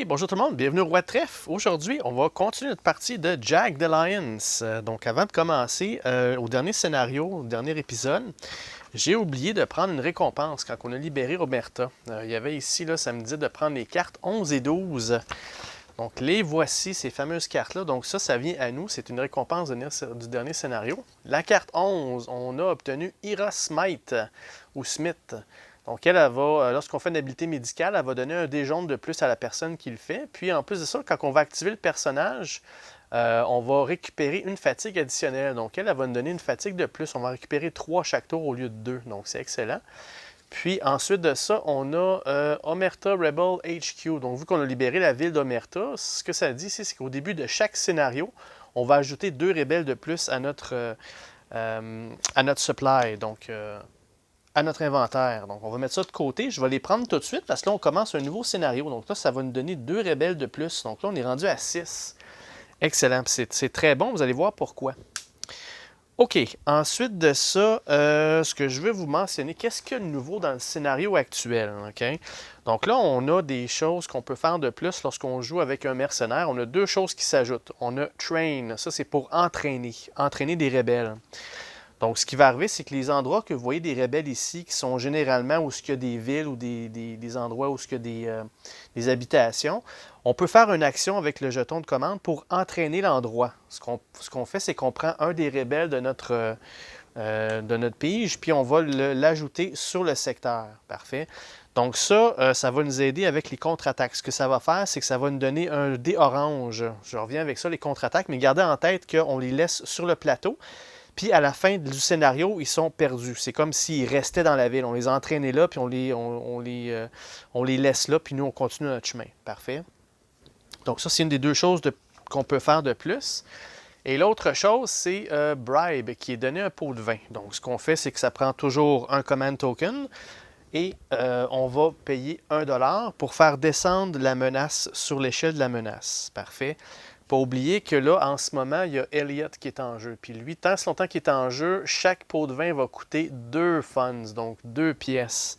Hey, bonjour tout le monde, bienvenue au Roi de Trèfle. Aujourd'hui, on va continuer notre partie de Jack the Lions. Donc, avant de commencer, au dernier scénario, au dernier épisode, j'ai oublié de prendre une récompense quand on a libéré Roberta. Il y avait ici, là, ça me dit de prendre les cartes 11 et 12. Donc, les voici, ces fameuses cartes-là. Donc, ça vient à nous. C'est une récompense du dernier scénario. La carte 11, on a obtenu Ira Smite, ou Smith. Donc, elle va, lorsqu'on fait une habilité médicale, elle va donner un dé jaune de plus à la personne qui le fait. Puis, en plus de ça, quand on va activer le personnage, on va récupérer une fatigue additionnelle. Donc, elle va nous donner une fatigue de plus. On va récupérer 3 chaque tour au lieu de 2. Donc, c'est excellent. Puis ensuite de ça, on a Omerta Rebel HQ. Donc, vu qu'on a libéré la ville d'Omerta, ce que ça dit ici, c'est qu'au début de chaque scénario, on va ajouter 2 rebelles de plus à notre supply, donc à notre inventaire. Donc, on va mettre ça de côté. Je vais les prendre tout de suite parce que là, on commence un nouveau scénario. Donc là, ça va nous donner 2 rebelles de plus. Donc là, on est rendu à 6. Excellent. C'est très bon. Vous allez voir pourquoi. OK. Ensuite de ça, ce que je veux vous mentionner, qu'est-ce qu'il y a de nouveau dans le scénario actuel? OK? Donc là, on a des choses qu'on peut faire de plus lorsqu'on joue avec un mercenaire. On a 2 choses qui s'ajoutent. On a Train. Ça, c'est pour entraîner des rebelles. Donc, ce qui va arriver, c'est que les endroits que vous voyez des rebelles ici, qui sont généralement où il y a des villes ou des endroits où il y a des habitations, on peut faire une action avec le jeton de commande pour entraîner l'endroit. Ce qu'on fait, c'est qu'on prend un des rebelles de notre pige, puis on va l'ajouter sur le secteur. Parfait. Donc ça, ça va nous aider avec les contre-attaques. Ce que ça va faire, c'est que ça va nous donner un dé orange. Je reviens avec ça, les contre-attaques, mais gardez en tête qu'on les laisse sur le plateau. Puis à la fin du scénario, ils sont perdus. C'est comme s'ils restaient dans la ville. On les a entraînés là, puis on les laisse là, puis nous, on continue notre chemin. Parfait. Donc ça, c'est une des 2 choses qu'on peut faire de plus. Et l'autre chose, c'est Bribe, qui est donné un pot de vin. Donc ce qu'on fait, c'est que ça prend toujours un command token et on va payer 1$ pour faire descendre la menace sur l'échelle de la menace. Parfait. Pas oublier que là, en ce moment, il y a Elliot qui est en jeu. Puis lui, tant longtemps qu'il est en jeu, chaque pot de vin va coûter 2 funds, donc 2 pièces.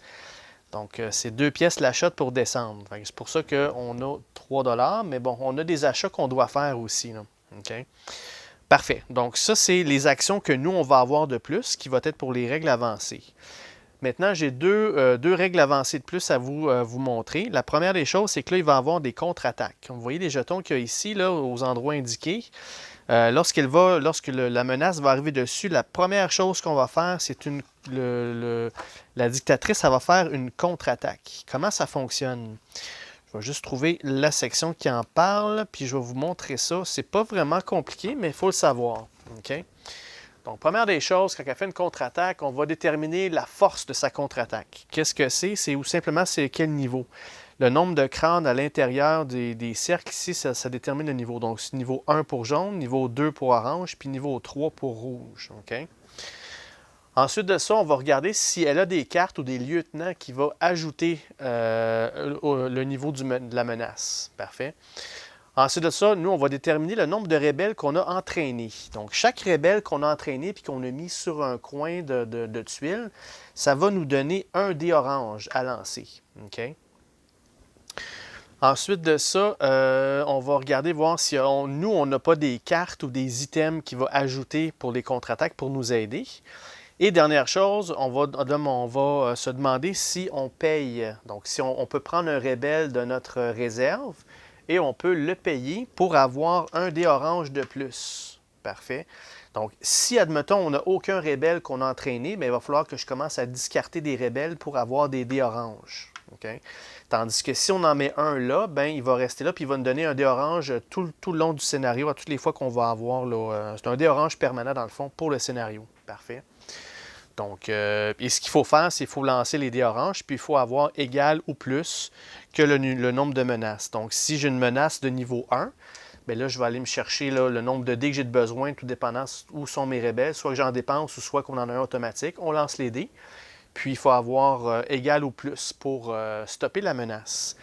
Donc, c'est 2 pièces l'achat pour descendre. C'est pour ça qu'on a 3$, mais bon, on a des achats qu'on doit faire aussi. Là. OK? Parfait. Donc, ça, c'est les actions que nous, on va avoir de plus, qui va être pour les règles avancées. Maintenant, j'ai deux règles avancées de plus à vous montrer. La première des choses, c'est que là, il va y avoir des contre-attaques. Vous voyez les jetons qu'il y a ici, là, aux endroits indiqués. Lorsque la menace va arriver dessus, la première chose qu'on va faire, c'est la dictatrice, elle va faire une contre-attaque. Comment ça fonctionne? Je vais juste trouver la section qui en parle, puis je vais vous montrer ça. C'est pas vraiment compliqué, mais il faut le savoir. OK? Donc, première des choses, quand elle fait une contre-attaque, on va déterminer la force de sa contre-attaque. Qu'est-ce que c'est? C'est ou simplement c'est quel niveau. Le nombre de crânes à l'intérieur des cercles ici, ça détermine le niveau. Donc, c'est niveau 1 pour jaune, niveau 2 pour orange, puis niveau 3 pour rouge. OK? Ensuite de ça, on va regarder si elle a des cartes ou des lieutenants qui vont ajouter le niveau de la menace. Parfait. Ensuite de ça, nous, on va déterminer le nombre de rebelles qu'on a entraînés. Donc, chaque rebelle qu'on a entraîné puis qu'on a mis sur un coin de tuile, ça va nous donner un dé orange à lancer. OK? Ensuite de ça, on va regarder, voir si nous, on n'a pas des cartes ou des items qui vont ajouter pour les contre-attaques pour nous aider. Et dernière chose, on va se demander si on paye. Donc, si on peut prendre un rebelle de notre réserve, et on peut le payer pour avoir un dé orange de plus. Parfait. Donc, si, admettons, on n'a aucun rebelle qu'on a entraîné, bien, il va falloir que je commence à discarter des rebelles pour avoir des dés oranges. Okay? Tandis que si on en met un là, bien, il va rester là, puis il va nous donner un dé orange tout le long du scénario, à toutes les fois qu'on va avoir. C'est un dé orange permanent, dans le fond, pour le scénario. Parfait. Donc, et ce qu'il faut faire, c'est qu'il faut lancer les dés oranges, puis il faut avoir égal ou plus que le nombre de menaces. Donc, si j'ai une menace de niveau 1, bien là, je vais aller me chercher là, le nombre de dés que j'ai de besoin, tout dépendant où sont mes rebelles, soit que j'en dépense ou soit qu'on en a un automatique. On lance les dés, puis il faut avoir égal ou plus pour stopper la menace.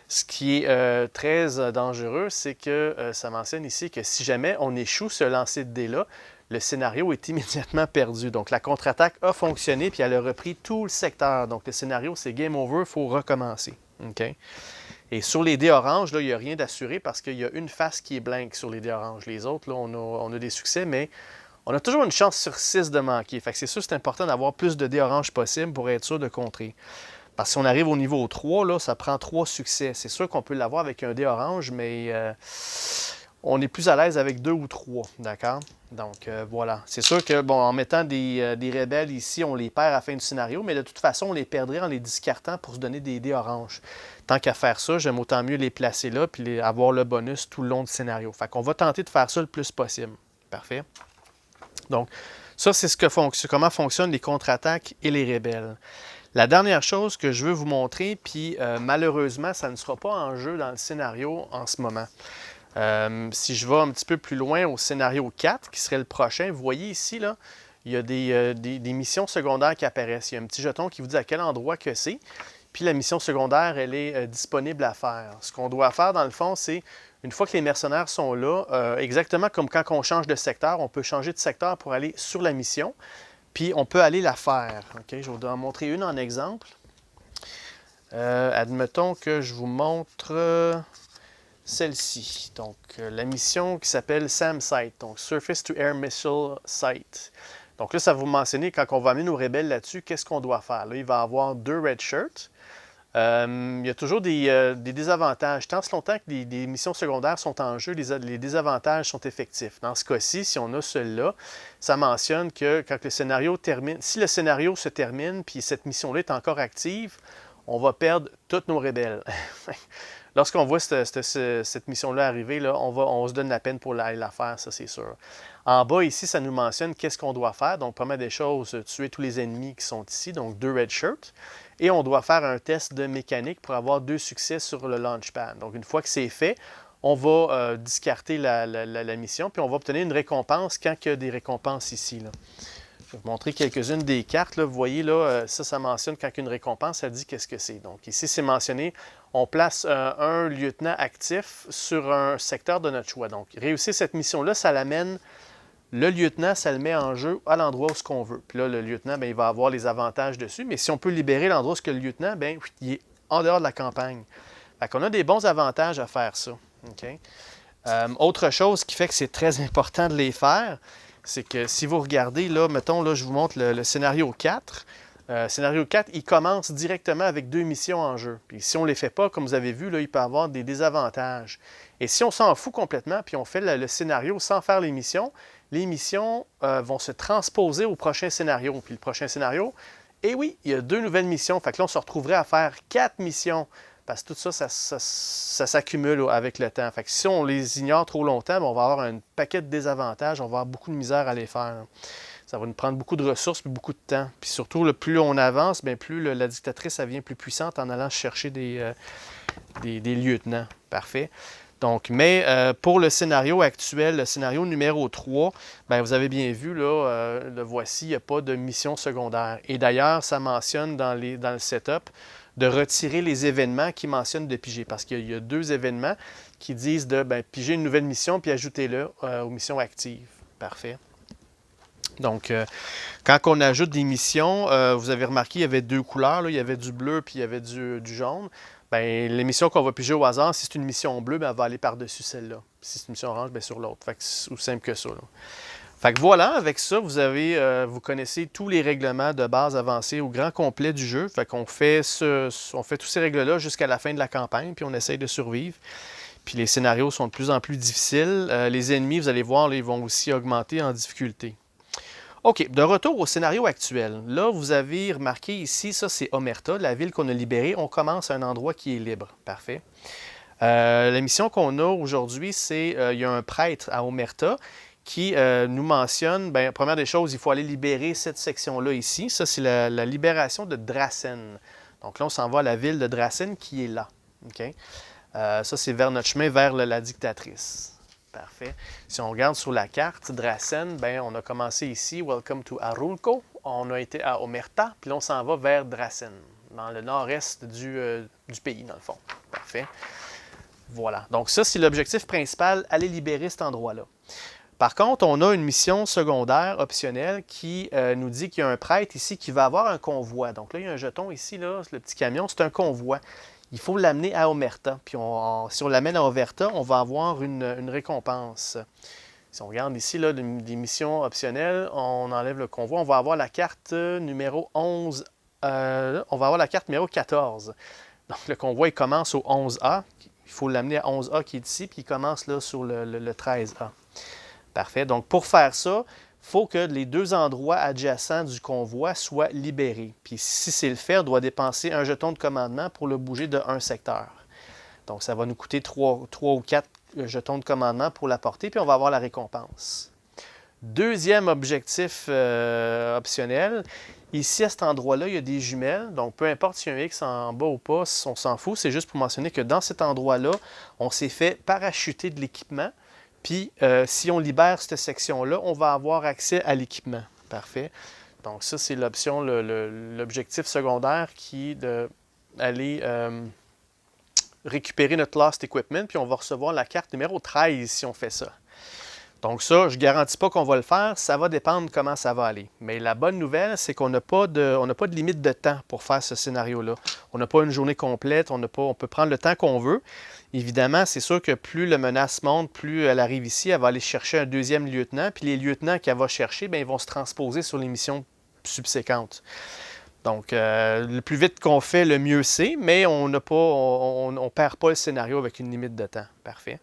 Ce qui est très dangereux, c'est que ça mentionne ici que si jamais on échoue ce lancer de dés-là, le scénario est immédiatement perdu. Donc, la contre-attaque a fonctionné, puis elle a repris tout le secteur. Donc, le scénario, c'est game over, il faut recommencer. OK? Et sur les dés oranges, là, il n'y a rien d'assuré parce qu'il y a une face qui est blank sur les dés oranges. Les autres, là, on a des succès, mais on a toujours une chance sur 6 de manquer. Fait que c'est sûr que c'est important d'avoir plus de dés oranges possible pour être sûr de contrer. Parce que si on arrive au niveau 3, là, ça prend 3 succès. C'est sûr qu'on peut l'avoir avec un dé orange, mais on est plus à l'aise avec 2 ou 3, d'accord? Donc, voilà. C'est sûr que, bon, en mettant des rebelles ici, on les perd à la fin du scénario, mais de toute façon, on les perdrait en les discartant pour se donner des dés oranges. Tant qu'à faire ça, j'aime autant mieux les placer là puis avoir le bonus tout le long du scénario. Fait qu'on va tenter de faire ça le plus possible. Parfait. Donc, ça, c'est comment fonctionnent les contre-attaques et les rebelles. La dernière chose que je veux vous montrer, puis malheureusement, ça ne sera pas en jeu dans le scénario en ce moment. Si je vais un petit peu plus loin au scénario 4, qui serait le prochain, vous voyez ici, là, il y a des missions secondaires qui apparaissent. Il y a un petit jeton qui vous dit à quel endroit que c'est. Puis la mission secondaire, elle est disponible à faire. Ce qu'on doit faire, dans le fond, c'est, une fois que les mercenaires sont là, exactement comme quand on change de secteur, on peut changer de secteur pour aller sur la mission, puis on peut aller la faire. Okay? Je vais vous en montrer une en exemple. Admettons que je vous montre celle-ci. Donc, la mission qui s'appelle SAM Site, donc Surface to Air Missile Site. Donc là, ça va vous mentionner, quand on va amener nos rebelles là-dessus, qu'est-ce qu'on doit faire. Là, il va y avoir 2 red shirts. Il y a toujours des désavantages. Tant ce longtemps que des missions secondaires sont en jeu, les désavantages sont effectifs. Dans ce cas-ci, si on a celui-là, ça mentionne que quand le scénario termine, si le scénario se termine puis cette mission-là est encore active, on va perdre tous nos rebelles. Lorsqu'on voit cette mission-là arriver, là, on se donne la peine pour aller la faire, ça c'est sûr. En bas ici, ça nous mentionne qu'est-ce qu'on doit faire. Donc, première des choses, tuer tous les ennemis qui sont ici, donc 2 red shirts. Et on doit faire un test de mécanique pour avoir 2 succès sur le launchpad. Donc, une fois que c'est fait, on va discarter la mission, puis on va obtenir une récompense quand il y a des récompenses ici, là. Je vais vous montrer quelques-unes des cartes. Là. Vous voyez, là, ça mentionne quand il y a une récompense, ça dit qu'est-ce que c'est. Donc, ici, c'est mentionné, on place un lieutenant actif sur un secteur de notre choix. Donc, réussir cette mission-là, ça l'amène, le lieutenant, ça le met en jeu à l'endroit où ce qu'on veut. Puis là, le lieutenant, bien, il va avoir les avantages dessus. Mais si on peut libérer l'endroit où le lieutenant, bien, il est en dehors de la campagne. Fait qu'on a des bons avantages à faire ça. Okay? Autre chose qui fait que c'est très important de les faire, c'est que si vous regardez, là, mettons, là, je vous montre le scénario 4. Scénario 4, il commence directement avec 2 missions en jeu. Puis si on ne les fait pas, comme vous avez vu, là, il peut y avoir des désavantages. Et si on s'en fout complètement, puis on fait le scénario sans faire les missions vont se transposer au prochain scénario. Puis le prochain scénario, eh oui, il y a 2 nouvelles missions. Fait que là, on se retrouverait à faire 4 missions. Parce que tout ça, ça s'accumule avec le temps. Fait que si on les ignore trop longtemps, bien, on va avoir un paquet de désavantages, on va avoir beaucoup de misère à les faire. Ça va nous prendre beaucoup de ressources et beaucoup de temps. Puis surtout, plus on avance, bien, plus la dictatrice elle devient plus puissante en allant chercher des lieutenants. Parfait. Donc, mais pour le scénario actuel, le scénario numéro 3, bien, vous avez bien vu, là, le voici, il n'y a pas de mission secondaire. Et d'ailleurs, ça mentionne dans le setup de retirer les événements qui mentionnent de piger. Parce qu'il y a 2 événements qui disent de piger une nouvelle mission puis ajoutez-le aux missions actives. Parfait. Donc, quand on ajoute des missions, vous avez remarqué, il y avait 2 couleurs. Là, il y avait du bleu puis il y avait du jaune. Bien, les missions qu'on va piger au hasard, si c'est une mission bleue, bien, elle va aller par-dessus celle-là. Si c'est une mission orange, bien, sur l'autre. Fait que c'est aussi simple que ça. Là. Fait que voilà, avec ça, vous connaissez tous les règlements de base avancés au grand complet du jeu. Fait qu'on fait tous ces règles-là jusqu'à la fin de la campagne, puis on essaye de survivre. Puis les scénarios sont de plus en plus difficiles. Les ennemis, vous allez voir, là, ils vont aussi augmenter en difficulté. OK, de retour au scénario actuel. Là, vous avez remarqué ici, ça c'est Omerta, la ville qu'on a libérée. On commence à un endroit qui est libre. Parfait. La mission qu'on a aujourd'hui, c'est il y a un prêtre à Omerta qui nous mentionne, bien, première des choses, il faut aller libérer cette section-là ici. Ça, c'est la libération de Drassen. Donc là, on s'en va à la ville de Drassen qui est là. Okay? Ça, c'est vers notre chemin, vers la dictatrice. Parfait. Si on regarde sur la carte, Drassen, bien, on a commencé ici, Welcome to Arulco. On a été à Omerta, puis là, on s'en va vers Drassen, dans le nord-est du pays, dans le fond. Parfait. Voilà. Donc ça, c'est l'objectif principal, aller libérer cet endroit-là. Par contre, on a une mission secondaire optionnelle qui nous dit qu'il y a un prêtre ici qui va avoir un convoi. Donc là, il y a un jeton ici, là, le petit camion, c'est un convoi. il faut l'amener à Omerta. Puis si on l'amène à Omerta, on va avoir une récompense. Si on regarde ici, là, des missions optionnelles, on enlève le convoi, on va avoir la carte numéro 11. On va avoir la carte numéro 14. Donc, le convoi, il commence au 11A. Il faut l'amener à 11A qui est ici, puis il commence là sur le 13A. Parfait. Donc, pour faire ça, il faut que les deux endroits adjacents du convoi soient libérés. Puis, si c'est le fait, on doit dépenser un jeton de commandement pour le bouger de un secteur. Donc, ça va nous coûter 3 ou 4 jetons de commandement pour la porter, puis on va avoir la récompense. Deuxième objectif optionnel, ici à cet endroit-là, il y a des jumelles, donc peu importe s'il y a un X en bas ou pas, on s'en fout, c'est juste pour mentionner que dans cet endroit-là, on s'est fait parachuter de l'équipement, puis si on libère cette section-là, on va avoir accès à l'équipement. Parfait. Donc ça, c'est l'option, l'objectif secondaire qui est d'aller récupérer notre Lost Equipment, puis on va recevoir la carte numéro 13 si on fait ça. Donc ça, je ne garantis pas qu'on va le faire, ça va dépendre comment ça va aller. Mais la bonne nouvelle, c'est qu'on n'a pas de limite de temps pour faire ce scénario-là. On n'a pas une journée complète, on peut prendre le temps qu'on veut. Évidemment, c'est sûr que plus la menace monte, plus elle arrive ici, elle va aller chercher un deuxième lieutenant, puis les lieutenants qu'elle va chercher, bien, ils vont se transposer sur les missions subséquentes. Donc, le plus vite qu'on fait, le mieux c'est, mais on ne perd pas le scénario avec une limite de temps. Parfait.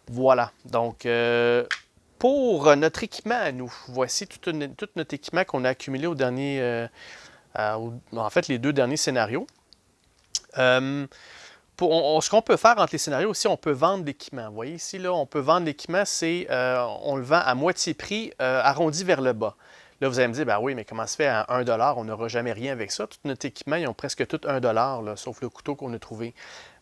Voilà. Donc, pour notre équipement à nous, voici tout notre équipement qu'on a accumulé au dernier, en fait, les deux derniers scénarios. Ce qu'on peut faire entre les scénarios aussi, on peut vendre l'équipement. Vous voyez ici, là, on peut vendre l'équipement, on le vend à moitié prix, arrondi vers le bas. Là, vous allez me dire, ben oui, mais comment ça se fait à 1 $? On n'aura jamais rien avec ça. Tout notre équipement, ils ont presque tout 1 $, là, sauf le couteau qu'on a trouvé.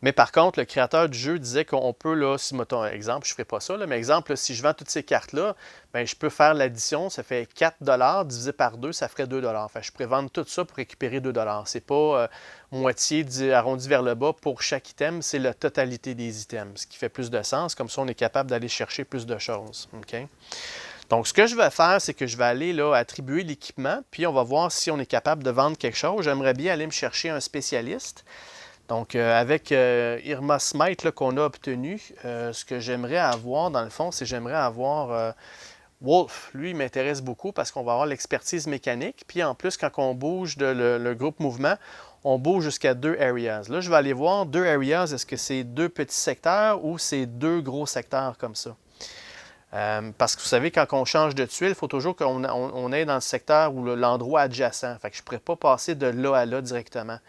Mais par contre, le créateur du jeu disait qu'on peut, là, si, mettons, exemple, je ne ferai pas ça, là, mais exemple, là, si je vends toutes ces cartes-là, ben, je peux faire l'addition, ça fait 4 $ divisé par 2, ça ferait 2 $. Enfin, je pourrais vendre tout ça pour récupérer 2 $. C'est pas moitié arrondi vers le bas pour chaque item, c'est la totalité des items, ce qui fait plus de sens. Comme ça, on est capable d'aller chercher plus de choses. OK? Donc, ce que je vais faire, c'est que je vais aller là, attribuer l'équipement, puis on va voir si on est capable de vendre quelque chose. J'aimerais bien aller me chercher un spécialiste. Donc, avec Irma Smite qu'on a obtenu, ce que j'aimerais avoir, dans le fond, c'est j'aimerais avoir Wolf. Lui, il m'intéresse beaucoup parce qu'on va avoir l'expertise mécanique. Puis en plus, quand on bouge le groupe mouvement, on bouge jusqu'à 2 areas. Là, je vais aller voir 2 areas. Est-ce que c'est 2 petits secteurs ou c'est 2 gros secteurs comme ça? Parce que vous savez, quand on change de tuile, il faut toujours qu'on aille dans le secteur ou l'endroit adjacent. Fait que je ne pourrais pas passer de là à là directement.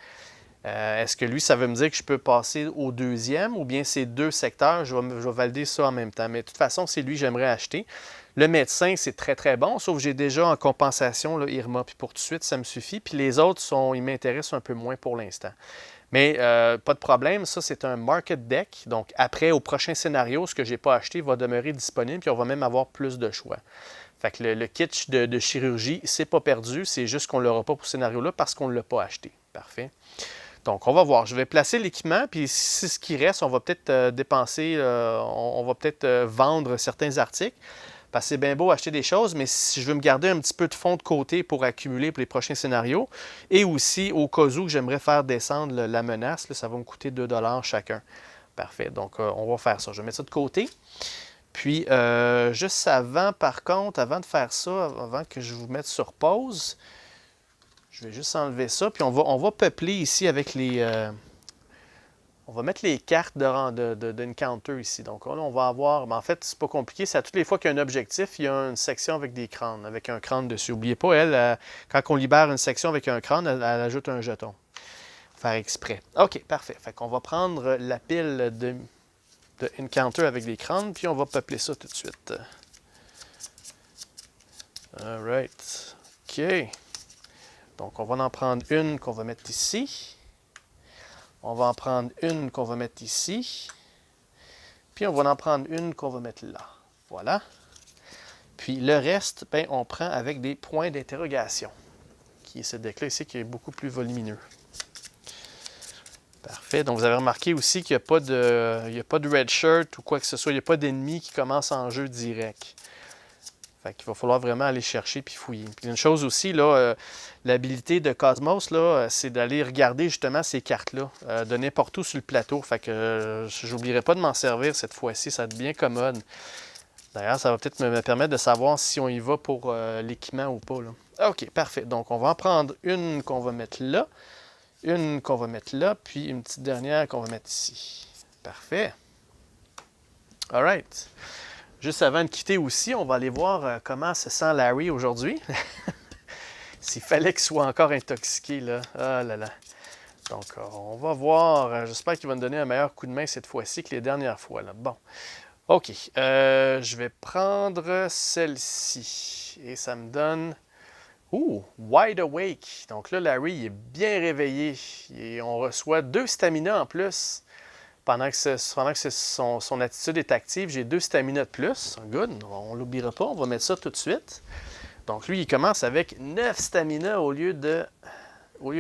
Est-ce que lui, ça veut me dire que je peux passer au deuxième ou bien c'est 2 secteurs? Je vais valider ça en même temps. Mais de toute façon, c'est lui que j'aimerais acheter. Le médecin, c'est très très bon, sauf que j'ai déjà en compensation là, Irma. Puis pour tout de suite, ça me suffit. Puis les autres, ils m'intéressent un peu moins pour l'instant. Mais pas de problème, ça c'est un market deck. Donc après, au prochain scénario, ce que je n'ai pas acheté va demeurer disponible, puis on va même avoir plus de choix. Fait que le kit de chirurgie, c'est pas perdu, c'est juste qu'on ne l'aura pas pour ce scénario-là parce qu'on ne l'a pas acheté. Parfait. Donc on va voir. Je vais placer l'équipement, puis si ce qui reste, on va peut-être dépenser, on va peut-être vendre certains articles. Parce que c'est bien beau acheter des choses, mais si je veux me garder un petit peu de fonds de côté pour accumuler pour les prochains scénarios, et aussi au cas où j'aimerais faire descendre la menace, là, ça va me coûter 2 $ chacun. Parfait, donc on va faire ça. Je vais mettre ça de côté. Puis, juste avant, par contre, avant de faire ça, avant que je vous mette sur pause, je vais juste enlever ça, puis on va peupler ici avec les... on va mettre les cartes d'encounter ici. Donc là, on va avoir, mais en fait, c'est pas compliqué. C'est à toutes les fois qu'il y a un objectif, il y a une section avec des crânes, avec un crâne dessus. N'oubliez pas, quand on libère une section avec un crâne, elle ajoute un jeton. Faire exprès. OK, parfait. Fait qu'on va prendre la pile de encounter avec des crânes, puis on va peupler ça tout de suite. All right. OK. Donc, on va en prendre une qu'on va mettre ici. On va en prendre une qu'on va mettre ici. Puis on va en prendre une qu'on va mettre là. Voilà. Puis le reste, ben, on prend avec des points d'interrogation. Qui est ce deck-là ici qui est beaucoup plus volumineux. Parfait. Donc vous avez remarqué aussi qu'il n'y a pas de red shirt ou quoi que ce soit. Il n'y a pas d'ennemi qui commence en jeu direct. Fait qu'il va falloir vraiment aller chercher puis fouiller. Puis une chose aussi, là, l'habilité de Cosmos, là, c'est d'aller regarder justement ces cartes-là de n'importe où sur le plateau. Fait que j'oublierai pas de m'en servir cette fois-ci, ça va être bien commode. D'ailleurs, ça va peut-être me permettre de savoir si on y va pour l'équipement ou pas, là. OK, parfait. Donc, on va en prendre une qu'on va mettre là, une qu'on va mettre là, puis une petite dernière qu'on va mettre ici. Parfait. All right. Juste avant de quitter aussi, on va aller voir comment se sent Larry aujourd'hui. S'il fallait qu'il soit encore intoxiqué, là. Ah là là. Donc, on va voir. J'espère qu'il va nous donner un meilleur coup de main cette fois-ci que les dernières fois, là. Bon. OK. Je vais prendre celle-ci. Et ça me donne... Ouh! Wide Awake. Donc là, Larry il est bien réveillé. Et on reçoit 2 stamina en plus. Pendant que son attitude est active, j'ai 2 stamina de plus. Good, on ne l'oubliera pas, on va mettre ça tout de suite. Donc lui, il commence avec 9 stamina au lieu de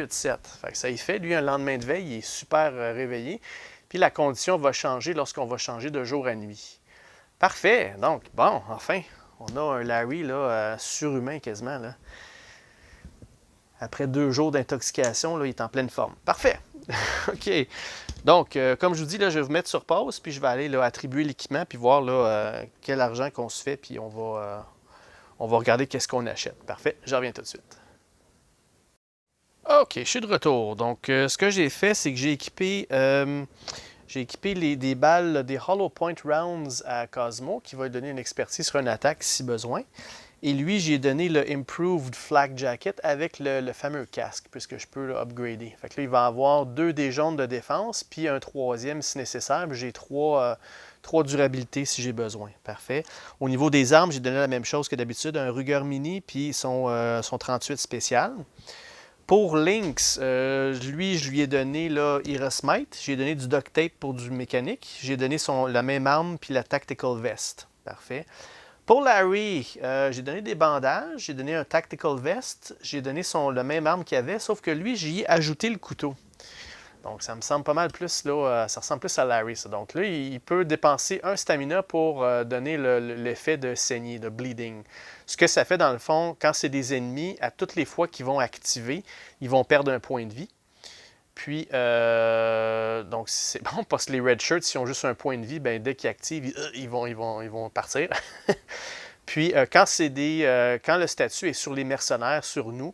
7. Fait que ça y fait, lui, un lendemain de veille, il est super réveillé. Puis la condition va changer lorsqu'on va changer de jour à nuit. Parfait, donc bon, enfin, on a un Larry là, surhumain quasiment. Là. Après 2 jours d'intoxication, là, il est en pleine forme. Parfait! OK. Donc, comme je vous dis, là, je vais vous mettre sur pause, puis je vais aller là, attribuer l'équipement, puis voir là, quel argent qu'on se fait, puis on va regarder qu'est-ce qu'on achète. Parfait, je reviens tout de suite. OK, je suis de retour. Donc, ce que j'ai fait, c'est que j'ai équipé des balles, là, des Hollow Point Rounds à Cosmo, qui va lui donner une expertise sur une attaque si besoin. Et lui, j'ai donné le Improved Flak Jacket avec le fameux casque, puisque je peux l'upgrader. Fait que là, il va avoir 2 dés jaunes de défense, puis un 3e si nécessaire. J'ai 3 durabilités si j'ai besoin. Parfait. Au niveau des armes, j'ai donné la même chose que d'habitude, un Ruger Mini, puis son 38 spécial. Pour Lynx, lui, je lui ai donné là, Smite. J'ai donné du Duct Tape pour du mécanique. J'ai donné la même arme, puis la Tactical Vest. Parfait. Pour Larry, j'ai donné des bandages, j'ai donné un Tactical Vest, j'ai donné le même arme qu'il avait, sauf que lui, j'y ai ajouté le couteau. Donc, ça me semble pas mal plus, là, ça ressemble plus à Larry, ça. Donc là, il peut dépenser un stamina pour donner l'effet de saigner, de bleeding. Ce que ça fait, dans le fond, quand c'est des ennemis, à toutes les fois qu'ils vont activer, ils vont perdre un point de vie. Puis, donc, c'est bon parce que les Red Shirts, s'ils ont juste un point de vie, ben, dès qu'ils activent, ils vont partir. Puis, quand le statut est sur les mercenaires, sur nous,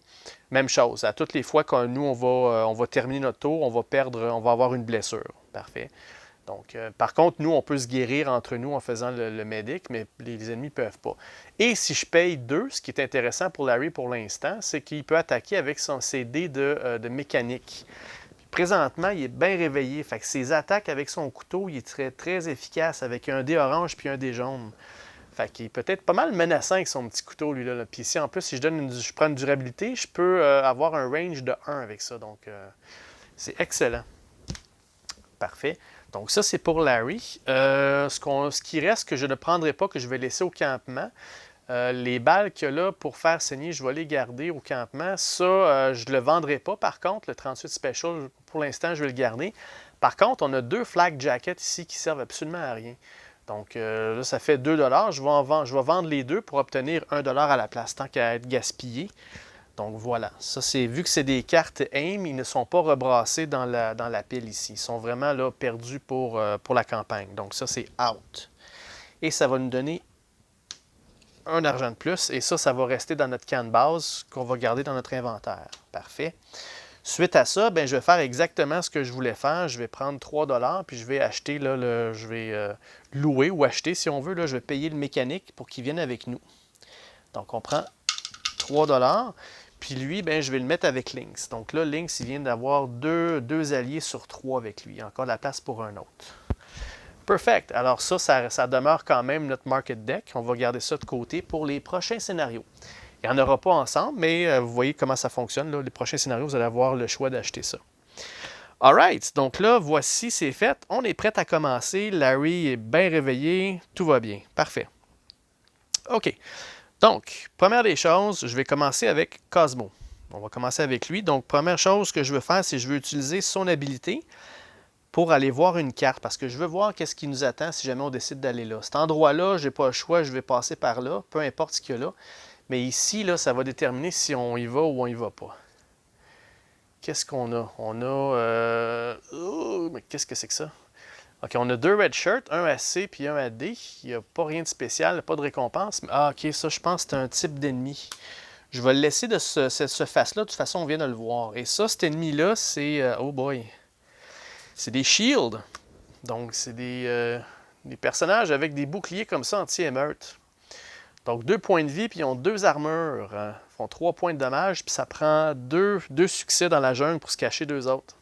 même chose. À toutes les fois que nous, on va terminer notre tour, on va avoir une blessure. Parfait. Donc, par contre, nous, on peut se guérir entre nous en faisant le médic, mais les ennemis ne peuvent pas. Et si je paye 2, ce qui est intéressant pour Larry pour l'instant, c'est qu'il peut attaquer avec ses dés de mécanique. Présentement, il est bien réveillé. Fait que ses attaques avec son couteau, il est très, très efficace avec un dé orange puis un dé jaune. Fait qu'il est peut-être pas mal menaçant avec son petit couteau, lui. Là. Puis ici, en plus, si je prends une durabilité, je peux avoir un range de 1 avec ça. Donc, c'est excellent. Parfait. Donc, ça, c'est pour Larry. Ce qui reste, que je ne prendrai pas, que je vais laisser au campement, les balles qu'il y a là pour faire saigner, je vais les garder au campement. Ça, je ne le vendrai pas. Par contre, le 38 Special, pour l'instant, je vais le garder. Par contre, on a 2 Flak Jackets ici qui servent absolument à rien. Donc là, ça fait 2 $. Je vais vendre les 2 pour obtenir 1 $ à la place, tant qu'à être gaspillé. Donc voilà. Ça, vu que c'est des cartes AIM, ils ne sont pas rebrassés dans la pile ici. Ils sont vraiment là perdus pour la campagne. Donc ça, c'est out. Et ça va nous donner un argent de plus, et ça va rester dans notre camp de base qu'on va garder dans notre inventaire. Parfait. Suite à ça, ben, je vais faire exactement ce que je voulais faire. Je vais prendre 3 $, puis je vais acheter, là, je vais louer ou acheter, si on veut. Là, je vais payer le mécanique pour qu'il vienne avec nous. Donc, on prend 3 $, puis lui, ben, je vais le mettre avec Lynx. Donc là, Lynx, il vient d'avoir 2 alliés sur 3 avec lui. Il y a encore de la place pour un autre. Perfect. Alors ça demeure quand même notre market deck. On va garder ça de côté pour les prochains scénarios. Il n'y en aura pas ensemble, mais vous voyez comment ça fonctionne. Là. Les prochains scénarios, vous allez avoir le choix d'acheter ça. Alright, donc là, voici, c'est fait. On est prêt à commencer. Larry est bien réveillé. Tout va bien. Parfait. OK. Donc, première des choses, je vais commencer avec Cosmo. On va commencer avec lui. Donc, première chose que je veux faire, c'est que je veux utiliser son habilité pour aller voir une carte, parce que je veux voir qu'est-ce qui nous attend si jamais on décide d'aller là. Cet endroit-là, je n'ai pas le choix, je vais passer par là, peu importe ce qu'il y a là. Mais ici, là, ça va déterminer si on y va ou on y va pas. Qu'est-ce qu'on a? On a... Oh, mais qu'est-ce que c'est que ça? OK, on a 2 red shirts, un à C puis un à D. Il n'y a pas rien de spécial, pas de récompense. Ah, OK, ça, je pense que c'est un type d'ennemi. Je vais le laisser de ce face-là. De toute façon, on vient de le voir. Et ça, cet ennemi-là, c'est... oh boy! C'est des shields. Donc, c'est des personnages avec des boucliers comme ça anti-émeute. Donc, 2 points de vie, puis ils ont 2 armures. Ils font 3 points de dommage, puis ça prend 2 succès dans la jungle pour se cacher 2 autres.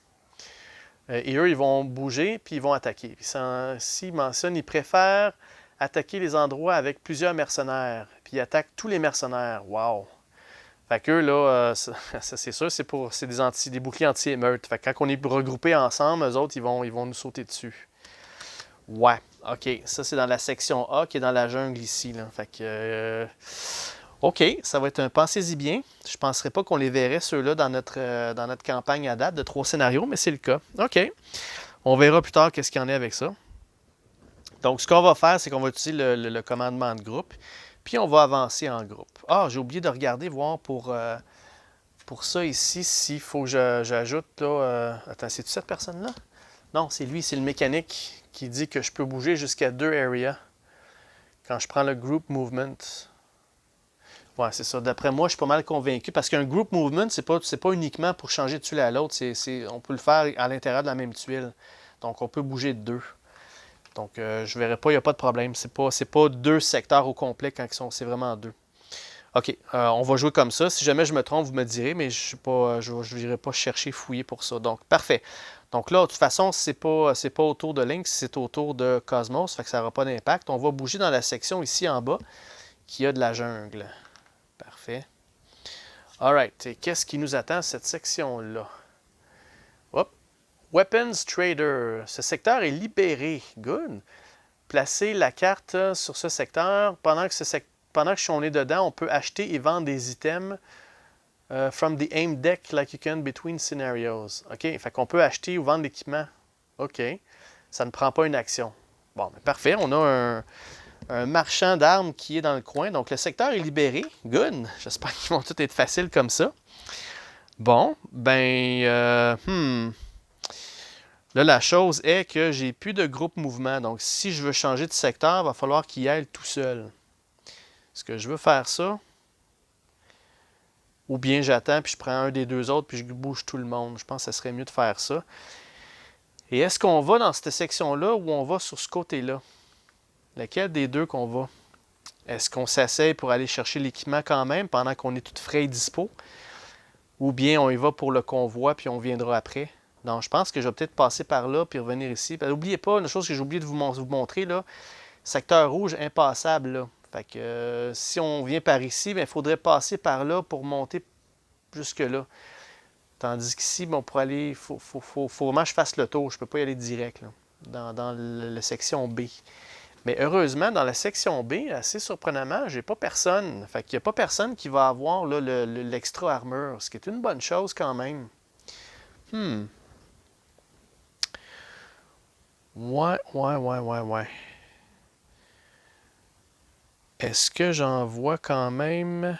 Et eux, ils vont bouger, puis ils vont attaquer. Puis s'ils mentionnent, ils préfèrent attaquer les endroits avec plusieurs mercenaires. Puis ils attaquent tous les mercenaires. Wow! Fait qu'eux, là, c'est sûr, c'est des boucliers anti-émeute. Fait que quand on est regroupés ensemble, eux autres, ils vont nous sauter dessus. Ouais, OK. Ça, c'est dans la section A qui est dans la jungle ici. Là. Fait que... OK, ça va être un... Pensez-y bien. Je ne penserais pas qu'on les verrait, ceux-là, dans notre campagne à date de 3 scénarios, mais c'est le cas. OK. On verra plus tard qu'est-ce qu'il y en a avec ça. Donc, ce qu'on va faire, c'est qu'on va utiliser le commandement de groupe, puis on va avancer en groupe. Ah, j'ai oublié de regarder, voir pour ça ici, s'il faut que j'ajoute, là... Attends, c'est-tu cette personne-là? Non, c'est lui, c'est le mécanique qui dit que je peux bouger jusqu'à 2 areas quand je prends le group movement. Ouais, c'est ça. D'après moi, je suis pas mal convaincu parce qu'un group movement, c'est pas uniquement pour changer de tuile à l'autre. On peut le faire à l'intérieur de la même tuile. Donc, on peut bouger de 2. Donc, je verrai pas, il n'y a pas de problème. C'est pas 2 secteurs au complet quand c'est vraiment 2. OK, on va jouer comme ça. Si jamais je me trompe, vous me direz, mais je n'irai pas chercher, fouiller pour ça. Donc, parfait. Donc là, de toute façon, c'est pas autour de Lynx, c'est autour de Cosmos, fait que ça n'aura pas d'impact. On va bouger dans la section ici en bas, qui a de la jungle. Parfait. Alright, et qu'est-ce qui nous attend cette section-là? Hop. Weapons Trader. Ce secteur est libéré. Good. Placez la carte sur ce secteur. Pendant que on est dedans, on peut acheter et vendre des items from the aim deck like you can between scenarios. OK, fait qu'on peut acheter ou vendre l'équipement. OK, ça ne prend pas une action. Bon, ben parfait, on a un marchand d'armes qui est dans le coin. Donc, le secteur est libéré. Good. J'espère qu'ils vont tous être faciles comme ça. Bon, ben... Là, la chose est que j'ai plus de groupe mouvement. Donc, si je veux changer de secteur, il va falloir qu'il y aille tout seul. Est-ce que je veux faire ça? Ou bien j'attends, puis je prends un des 2 autres, puis je bouge tout le monde. Je pense que ça serait mieux de faire ça. Et est-ce qu'on va dans cette section-là ou on va sur ce côté-là? Lequel des 2 qu'on va? Est-ce qu'on s'essaye pour aller chercher l'équipement quand même pendant qu'on est tout frais et dispo? Ou bien on y va pour le convoi puis on viendra après? Donc je pense que je vais peut-être passer par là puis revenir ici. N'oubliez pas, une chose que j'ai oublié de vous montrer, là, secteur rouge impassable. Là. Fait que si on vient par ici, il faudrait passer par là pour monter jusque-là. Tandis qu'ici, bon, pour aller, il faut vraiment que je fasse le tour. Je ne peux pas y aller direct là, dans la section B. Mais heureusement, dans la section B, assez surprenamment, j'ai pas personne. Fait qu'il n'y a pas personne qui va avoir là, l'extra armure, ce qui est une bonne chose quand même. Ouais. Est-ce que j'en vois quand même?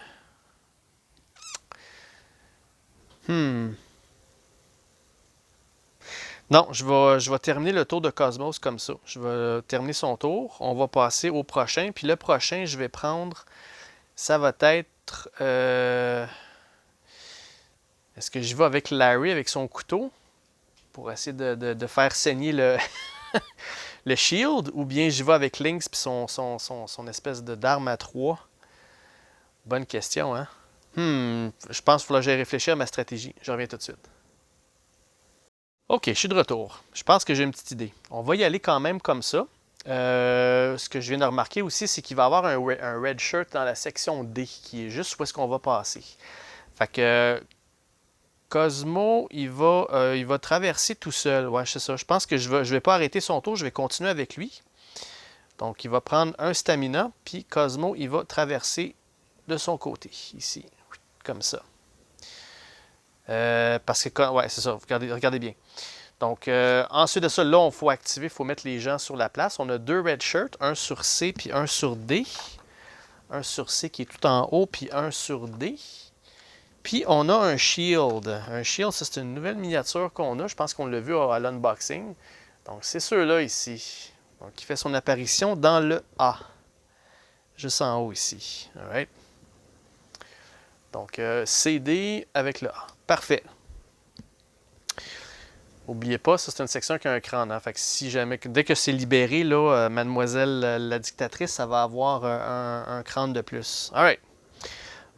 Non, je vais terminer le tour de Cosmos comme ça. Je vais terminer son tour. On va passer au prochain. Puis le prochain, je vais prendre... Ça va être... Est-ce que j'y vais avec Larry, avec son couteau, pour essayer de faire saigner le, le shield, ou bien j'y vais avec Lynx et son espèce d'arme à 3? Bonne question, hein? Je pense qu'il faudra que j'aille réfléchir à ma stratégie. Je reviens tout de suite. OK, je suis de retour. Je pense que j'ai une petite idée. On va y aller quand même comme ça. Ce que je viens de remarquer aussi, c'est qu'il va y avoir un red shirt dans la section D, qui est juste où est-ce qu'on va passer. Fait que Cosmo, il va traverser tout seul. Ouais, c'est ça. Je pense que je vais pas arrêter son tour, je vais continuer avec lui. Donc, il va prendre un stamina, puis Cosmo, il va traverser de son côté, ici, comme ça. Parce que, ouais, c'est ça, regardez bien. Donc, ensuite de ça, là, il faut activer, il faut mettre les gens sur la place. On a 2 red shirts, un sur C puis un sur D. Un sur C qui est tout en haut, puis un sur D. Puis on a un shield. Un shield, ça c'est une nouvelle miniature qu'on a. Je pense qu'on l'a vu à l'unboxing. Donc c'est ceux-là ici. Donc qui fait son apparition dans le A. Juste en haut ici. Alright. Donc CD avec le A. Parfait. N'oubliez pas, ça c'est une section qui a un crâne. Hein? Fait que si jamais, dès que c'est libéré, là, mademoiselle la dictatrice, ça va avoir un crâne de plus. Alright.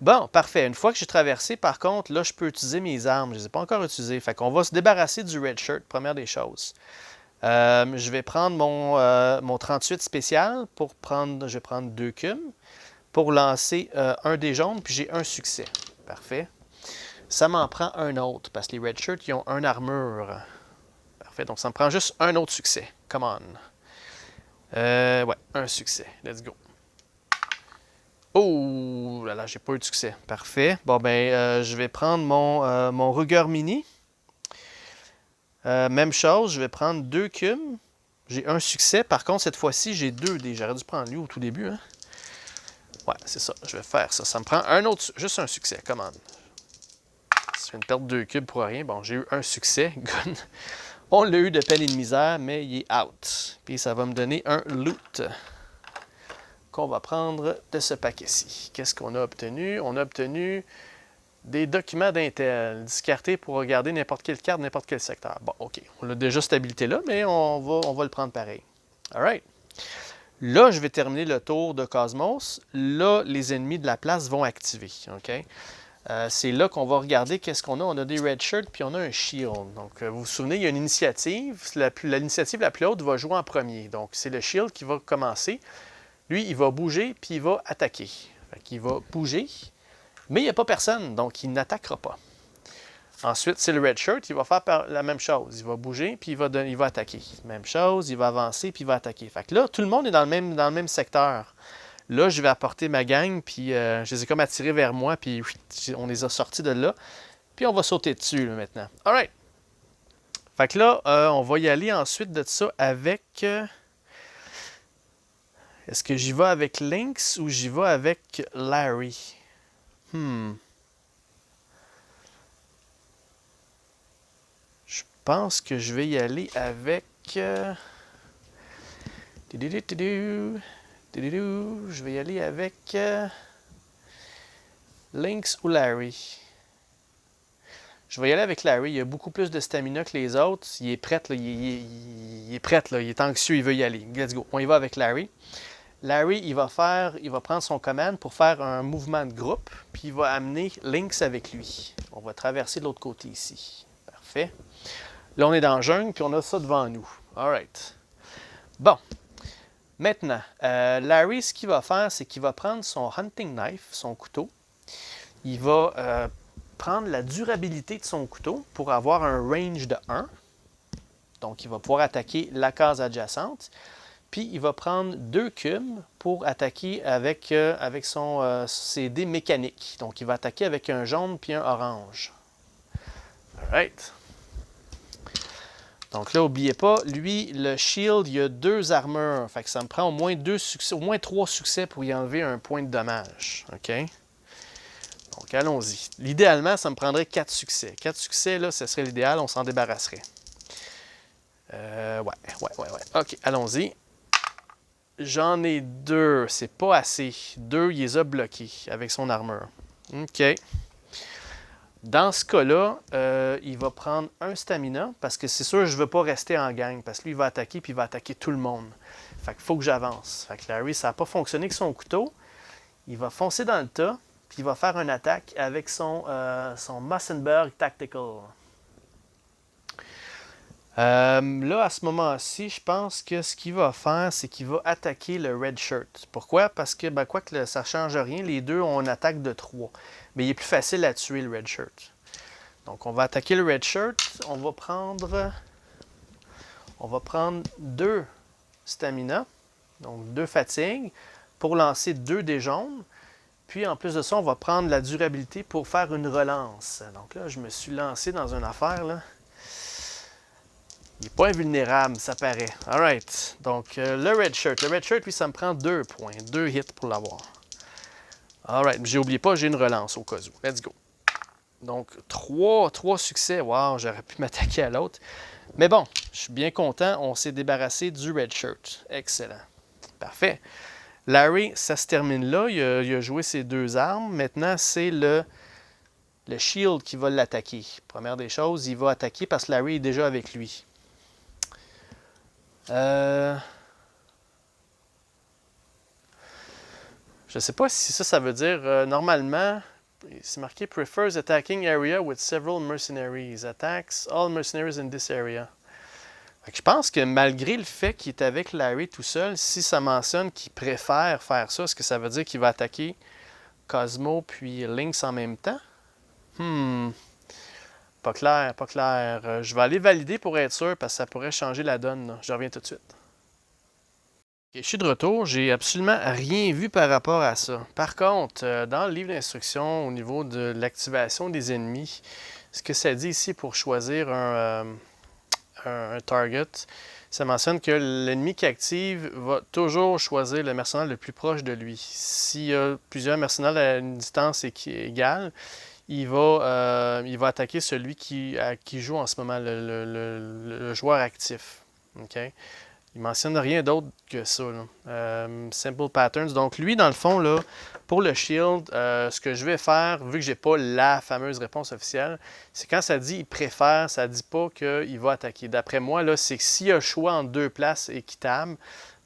Bon, parfait. Une fois que j'ai traversé, par contre, là, je peux utiliser mes armes. Je ne les ai pas encore utilisées. Fait qu'on va se débarrasser du red shirt, première des choses. Je vais prendre mon 38 spécial pour prendre. Je vais prendre 2 cubes pour lancer un des jaunes, puis j'ai un succès. Parfait. Ça m'en prend un autre, parce que les red shirts, ils ont un armure. Parfait. Donc, ça me prend juste un autre succès. Come on. Ouais, un succès. Let's go. Oh là là, j'ai pas eu de succès. Parfait. Bon, ben, je vais prendre mon Ruger Mini. Même chose, je vais prendre 2 cubes. J'ai un succès. Par contre, cette fois-ci, j'ai 2 dés. J'aurais dû prendre lui au tout début. Hein? Ouais, c'est ça. Je vais faire ça. Ça me prend un autre, juste un succès. Commande. Je viens de perdre 2 cubes pour rien. Bon, j'ai eu un succès. Good. On l'a eu de peine et de misère, mais il est out. Puis ça va me donner un loot qu'on va prendre de ce paquet-ci. Qu'est-ce qu'on a obtenu? On a obtenu des documents d'Intel discartés pour regarder n'importe quelle carte, n'importe quel secteur. Bon, OK. On a déjà cette habilité-là, mais on va le prendre pareil. All right. Là, je vais terminer le tour de Cosmos. Là, les ennemis de la place vont activer. OK? C'est là qu'on va regarder qu'est-ce qu'on a. On a des red shirts, puis on a un shield. Donc, vous vous souvenez, il y a une initiative. L'initiative la plus haute va jouer en premier. Donc, c'est le shield qui va commencer. Lui, il va bouger, puis il va attaquer. Fait qu'il va bouger, mais il n'y a pas personne, donc il n'attaquera pas. Ensuite, c'est le red shirt, il va faire la même chose. Il va bouger, puis il va attaquer. Même chose, il va avancer, puis il va attaquer. Fait que là, tout le monde est dans le même secteur. Là, je vais apporter ma gang, puis je les ai comme attirés vers moi, puis on les a sortis de là. Puis on va sauter dessus, là, maintenant. All right. Fait que là, on va y aller ensuite de ça avec... Est-ce que j'y vais avec Lynx ou j'y vais avec Larry? Je pense que je vais y aller avec... Je vais y aller avec Lynx ou Larry. Je vais y aller avec Larry. Il a beaucoup plus de stamina que les autres. Il est prêt, là. Il est prêt, là. Il est anxieux, il veut y aller. Let's go. On y va avec Larry. Larry, il va prendre son command pour faire un mouvement de groupe, puis il va amener Lynx avec lui. On va traverser de l'autre côté ici. Parfait. Là, on est dans la jungle, puis on a ça devant nous. All right. Bon. Maintenant, Larry, ce qu'il va faire, c'est qu'il va prendre son hunting knife, son couteau. Il va prendre la durabilité de son couteau pour avoir un range de 1. Donc, il va pouvoir attaquer la case adjacente. Puis, il va prendre 2 cubes pour attaquer avec ses dés mécaniques. Donc, il va attaquer avec un jaune puis un orange. All right. Donc là, n'oubliez pas, lui, le shield, il y a 2 armures. Fait que ça me prend au moins 2 succès, au moins 3 succès pour y enlever un point de dommage. OK? Donc, allons-y. Idéalement, ça me prendrait 4 succès. 4 succès, là, ce serait l'idéal. On s'en débarrasserait. Ouais. OK, allons-y. J'en ai 2. C'est pas assez. 2, il les a bloqués avec son armure. OK. Dans ce cas-là, il va prendre un stamina parce que c'est sûr je ne veux pas rester en gang parce que lui, il va attaquer puis il va attaquer tout le monde. Fait qu'il faut que j'avance. Fait que Larry, ça n'a pas fonctionné avec son couteau. Il va foncer dans le tas puis il va faire une attaque avec son Massenberg Tactical. Là, à ce moment-ci, je pense que ce qu'il va faire, c'est qu'il va attaquer le red shirt. Pourquoi? Parce que, quoique ça ne change rien, les deux ont une attaque de 3. Mais il est plus facile à tuer, le red shirt. Donc, on va attaquer le red shirt. On va prendre 2 stamina, donc 2 fatigues, pour lancer 2 dés jaunes. Puis, en plus de ça, on va prendre la durabilité pour faire une relance. Donc là, je me suis lancé dans une affaire, là. Il n'est pas invulnérable, ça paraît. Alright. Donc, le red shirt. Le red shirt, lui, ça me prend 2 points. 2 hits pour l'avoir. Alright. J'ai oublié pas, j'ai une relance au cas où. Let's go. Donc, 3 succès. Wow, j'aurais pu m'attaquer à l'autre. Mais bon, je suis bien content. On s'est débarrassé du red shirt. Excellent. Parfait. Larry, ça se termine là. Il a joué ses 2 armes. Maintenant, c'est le shield qui va l'attaquer. Première des choses, il va attaquer parce que Larry est déjà avec lui. Je ne sais pas si ça veut dire normalement, c'est marqué prefers attacking area with several mercenaries. Attacks all mercenaries in this area. Je pense que malgré le fait qu'il est avec Larry tout seul, si ça mentionne qu'il préfère faire ça, est-ce que ça veut dire qu'il va attaquer Cosmo puis Lynx en même temps? Pas clair, pas clair. Je vais aller valider pour être sûr parce que ça pourrait changer la donne. Là. Je reviens tout de suite. Okay, je suis de retour. J'ai absolument rien vu par rapport à ça. Par contre, dans le livre d'instruction au niveau de l'activation des ennemis, ce que ça dit ici pour choisir un target, ça mentionne que l'ennemi qui active va toujours choisir le mercenaire le plus proche de lui. S'il y a plusieurs mercenaires à une distance égale, il va attaquer celui qui joue en ce moment, le joueur actif. Okay? Il ne mentionne rien d'autre que ça. Simple Patterns. Donc lui, dans le fond, là, pour le shield, ce que je vais faire, vu que je n'ai pas la fameuse réponse officielle, c'est quand ça dit « il préfère », ça ne dit pas qu'il va attaquer. D'après moi, là, c'est que s'il y a le choix en 2 places équitables,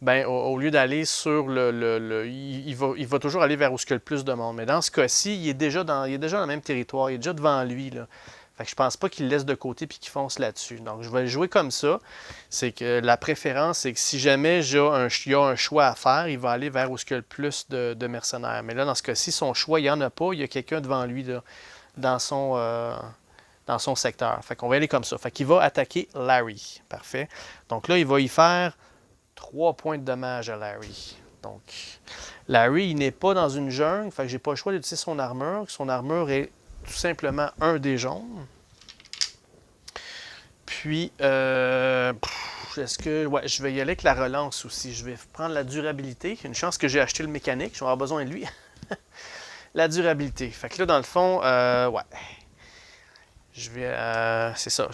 ben, au lieu d'aller sur il va toujours aller vers où il y a le plus de monde. Mais dans ce cas-ci, il est déjà dans le même territoire, il est déjà devant lui. Là. Fait que je pense pas qu'il le laisse de côté et qu'il fonce là-dessus. Donc, je vais le jouer comme ça. C'est que la préférence, c'est que si jamais il y a un choix à faire, il va aller vers où il y a le plus de mercenaires. Mais là, dans ce cas-ci, son choix, il n'y en a pas. Il y a quelqu'un devant lui là, dans son secteur. Fait qu'on va aller comme ça. Fait qu'il va attaquer Larry. Parfait. Donc là, il va y faire 3 points de dommage à Larry. Donc, Larry, il n'est pas dans une jungle. Fait que j'ai pas le choix d'utiliser son armure. Son armure est tout simplement un des jaunes. Puis, est-ce que... Ouais, je vais y aller avec la relance aussi. Je vais prendre la durabilité. Une chance que j'ai acheté le mécanique. Je vais avoir besoin de lui. La durabilité. Fait que là, dans le fond, ouais. Je vais... c'est ça.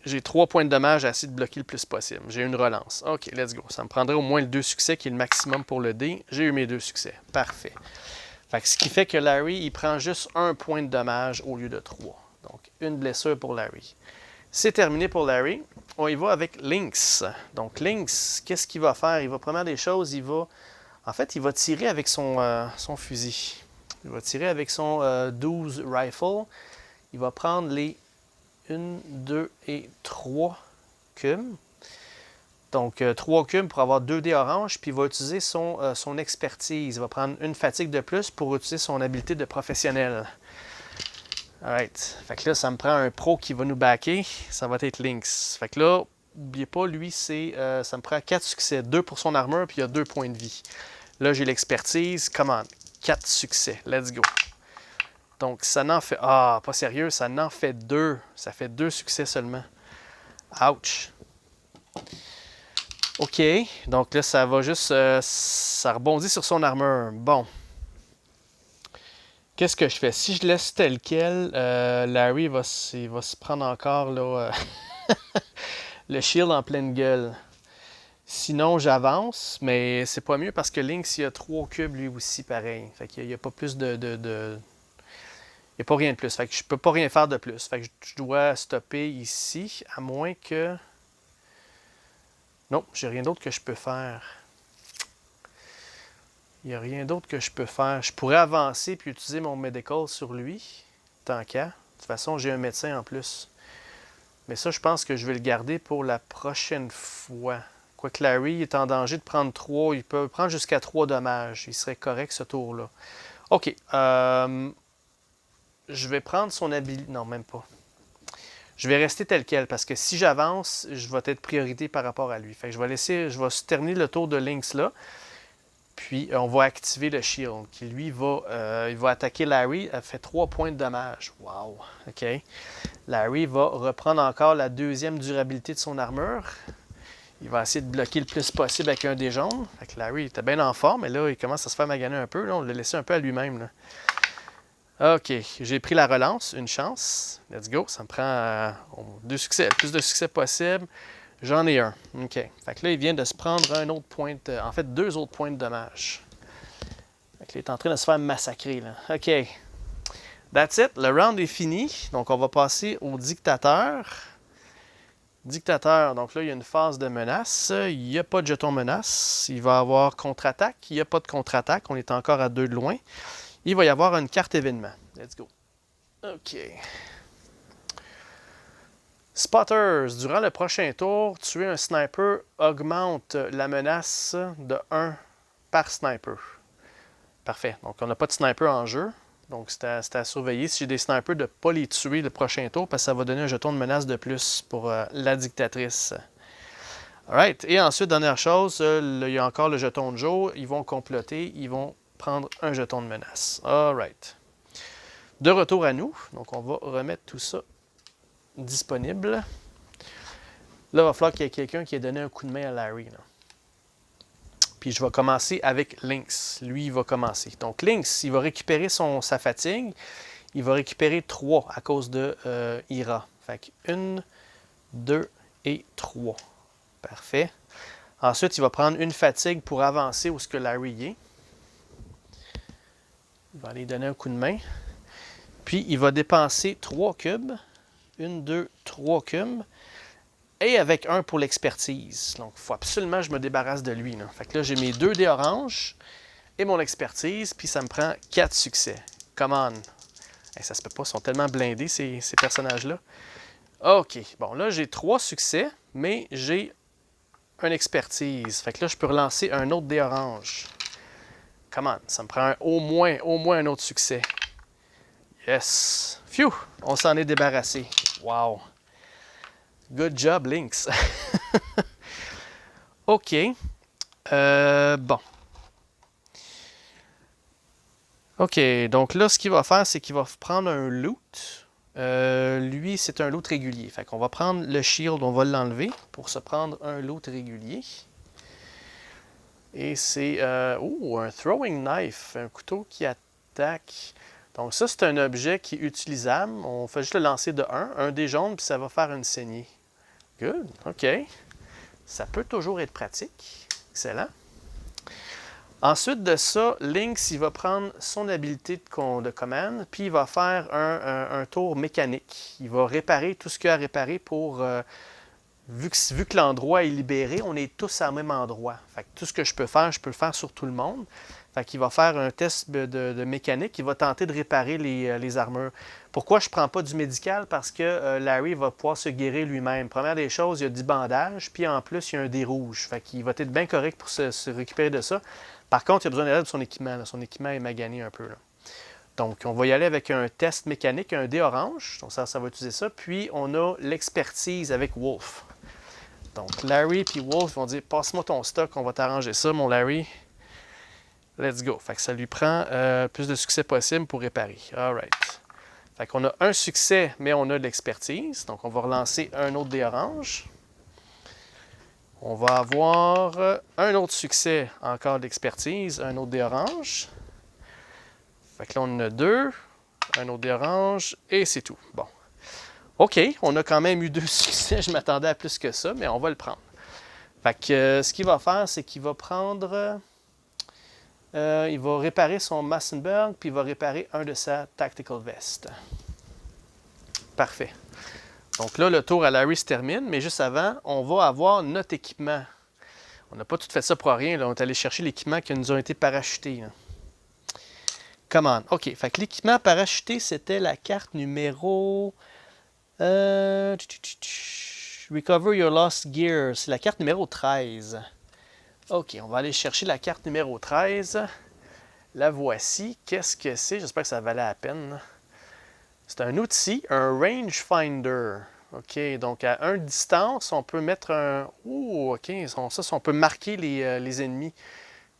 J'ai 3 points de dommage à essayer de bloquer le plus possible. J'ai une relance. OK, let's go. Ça me prendrait au moins le 2 succès qui est le maximum pour le dé. J'ai eu mes 2 succès. Parfait. Fait que ce qui fait que Larry, il prend juste 1 point de dommage au lieu de 3. Donc, une blessure pour Larry. C'est terminé pour Larry. On y va avec Lynx. Donc, Lynx, qu'est-ce qu'il va faire? Il va, première des choses, en fait, il va tirer avec son fusil. Il va tirer avec son 12 rifle. Il va prendre les 1, 2 et 3 cum. Donc, 3 cum pour avoir 2 dés orange, puis il va utiliser son expertise. Il va prendre une fatigue de plus pour utiliser son habileté de professionnel. Alright. Fait que là, ça me prend un pro qui va nous backer. Ça va être Lynx. Fait que là, n'oubliez pas, lui, ça me prend 4 succès. 2 pour son armure, puis il y a 2 points de vie. Là, j'ai l'expertise. Commande. 4 succès. Let's go. Donc, ça n'en fait... Ah, pas sérieux, ça n'en fait 2. Ça fait 2 succès seulement. Ouch. OK. Donc là, ça va juste... ça rebondit sur son armure. Bon. Qu'est-ce que je fais? Si je laisse tel quel, Larry va se prendre encore là, le shield en pleine gueule. Sinon, j'avance, mais c'est pas mieux parce que Lynx, il a 3 cubes lui aussi, pareil. Fait qu'il n'y a pas plus Il n'y a pas rien de plus. Fait que je peux pas rien faire de plus. Fait que je dois stopper ici, à moins que... Non, j'ai rien d'autre que je peux faire. Il n'y a rien d'autre que je peux faire. Je pourrais avancer puis utiliser mon medical sur lui, tant qu'à. De toute façon, j'ai un médecin en plus. Mais ça, je pense que je vais le garder pour la prochaine fois. Quoique Larry est en danger de prendre 3. Il peut prendre jusqu'à 3 dommages. Il serait correct ce tour-là. OK. Je vais prendre son habilité. Non, même pas. Je vais rester tel quel parce que si j'avance, je vais être priorité par rapport à lui. Fait que je vais terminer le tour de Lynx là. Puis, on va activer le shield, qui lui il va attaquer Larry. Elle fait 3 points de dommage. Wow! OK. Larry va reprendre encore la deuxième durabilité de son armure. Il va essayer de bloquer le plus possible avec un dé jaune. Fait que Larry était bien en forme, mais là, il commence à se faire maganer un peu. Là, on l'a laissé un peu à lui-même. OK. J'ai pris la relance. Une chance. Let's go. Ça me prend 2 succès. Le plus de succès possible. J'en ai un. OK. Fait que là, il vient de se prendre un autre point en fait, 2 autres points de dommage. Fait que là, il est en train de se faire massacrer, là. OK. That's it. Le round est fini. Donc, on va passer au dictateur. Dictateur. Donc là, il y a une phase de menace. Il n'y a pas de jeton menace. Il va y avoir contre-attaque. Il n'y a pas de contre-attaque. On est encore à 2 de loin. Il va y avoir une carte événement. Let's go. OK. Spotters. Durant le prochain tour, tuer un sniper augmente la menace de 1 par sniper. Parfait. Donc, on n'a pas de sniper en jeu. Donc, c'est à surveiller si j'ai des snipers de ne pas les tuer le prochain tour parce que ça va donner un jeton de menace de plus pour la dictatrice. Alright. Et ensuite, dernière chose, il y a encore le jeton de Joe. Ils vont comploter. Ils vont prendre un jeton de menace. Alright. De retour à nous. Donc, on va remettre tout ça disponible. Là, il va falloir qu'il y ait quelqu'un qui ait donné un coup de main à Larry. Là. Puis je vais commencer avec Lynx. Lui, il va commencer. Donc Lynx, il va récupérer sa fatigue. Il va récupérer 3 à cause de Ira. Fait que 1, 2 et 3. Parfait. Ensuite, il va prendre une fatigue pour avancer où ce que Larry est. Il va aller donner un coup de main. Puis il va dépenser 3 cubes. 1, 2, 3 cubes. Et avec 1 pour l'expertise. Donc, il faut absolument que je me débarrasse de lui. Là. Fait que là, j'ai mes 2 dés oranges et mon expertise, puis ça me prend 4 succès. Come on! Hey, ça se peut pas, ils sont tellement blindés, ces personnages-là. OK. Bon, là, j'ai 3 succès, mais j'ai une expertise. Fait que là, je peux relancer un autre dé orange. Come on! Ça me prend au moins un autre succès. Yes! Phew! On s'en est débarrassé. Wow! Good job, Lynx. OK. Bon. OK. Donc là, ce qu'il va faire, c'est qu'il va prendre un loot. Lui, c'est un loot régulier. Fait qu'on va prendre le shield, on va l'enlever pour se prendre un loot régulier. Et c'est un throwing knife, un couteau qui attaque. Donc ça, c'est un objet qui est utilisable. On fait juste le lancer de 1 dé jaune, puis ça va faire une saignée. Good, OK. Ça peut toujours être pratique. Excellent. Ensuite de ça, Lynx, il va prendre son habilité de commande, puis il va faire un tour mécanique. Il va réparer tout ce qu'il y a à réparer pour... vu que l'endroit est libéré, on est tous au même endroit. Fait que tout ce que je peux le faire sur tout le monde. Fait qu'il va faire un test de mécanique. Il va tenter de réparer les armures. Pourquoi je ne prends pas du médical? Parce que Larry va pouvoir se guérir lui-même. Première des choses, il y a 10 bandages, puis en plus, il y a un dé rouge. Fait qu'il va être bien correct pour se récupérer de ça. Par contre, il a besoin d'aide de son équipement. Là. Son équipement est magané un peu. Là. Donc, on va y aller avec un test mécanique, un dé orange. Donc, ça va utiliser ça. Puis, on a l'expertise avec Wolf. Donc, Larry et Wolf vont dire « Passe-moi ton stock, on va t'arranger ça, mon Larry. » Let's go. Fait que ça lui prend plus de succès possible pour réparer. All right. Fait qu'on a un succès, mais on a de l'expertise. Donc, on va relancer un autre dé orange. On va avoir un autre succès, encore d'expertise, un autre dé orange. Fait que là, on en a 2, un autre dé orange, et c'est tout. Bon. OK, on a quand même eu 2 succès. Je m'attendais à plus que ça, mais on va le prendre. Fait que ce qu'il va faire, c'est qu'il va prendre... il va réparer son Massenberg, puis il va réparer un de sa Tactical Vest. Parfait. Donc là, le tour à Larry se termine, mais juste avant, on va avoir notre équipement. On n'a pas tout fait ça pour rien. Là. On est allé chercher l'équipement qui nous a été parachuté. Là. Come on. OK. Fait que l'équipement parachuté, c'était la carte numéro... Recover your lost gear. C'est la carte numéro 13. OK, on va aller chercher la carte numéro 13. La voici. Qu'est-ce que c'est? J'espère que ça valait la peine. C'est un outil, un rangefinder. OK, donc à 1 distance, on peut mettre un... Oh, OK, ça, on peut marquer les ennemis.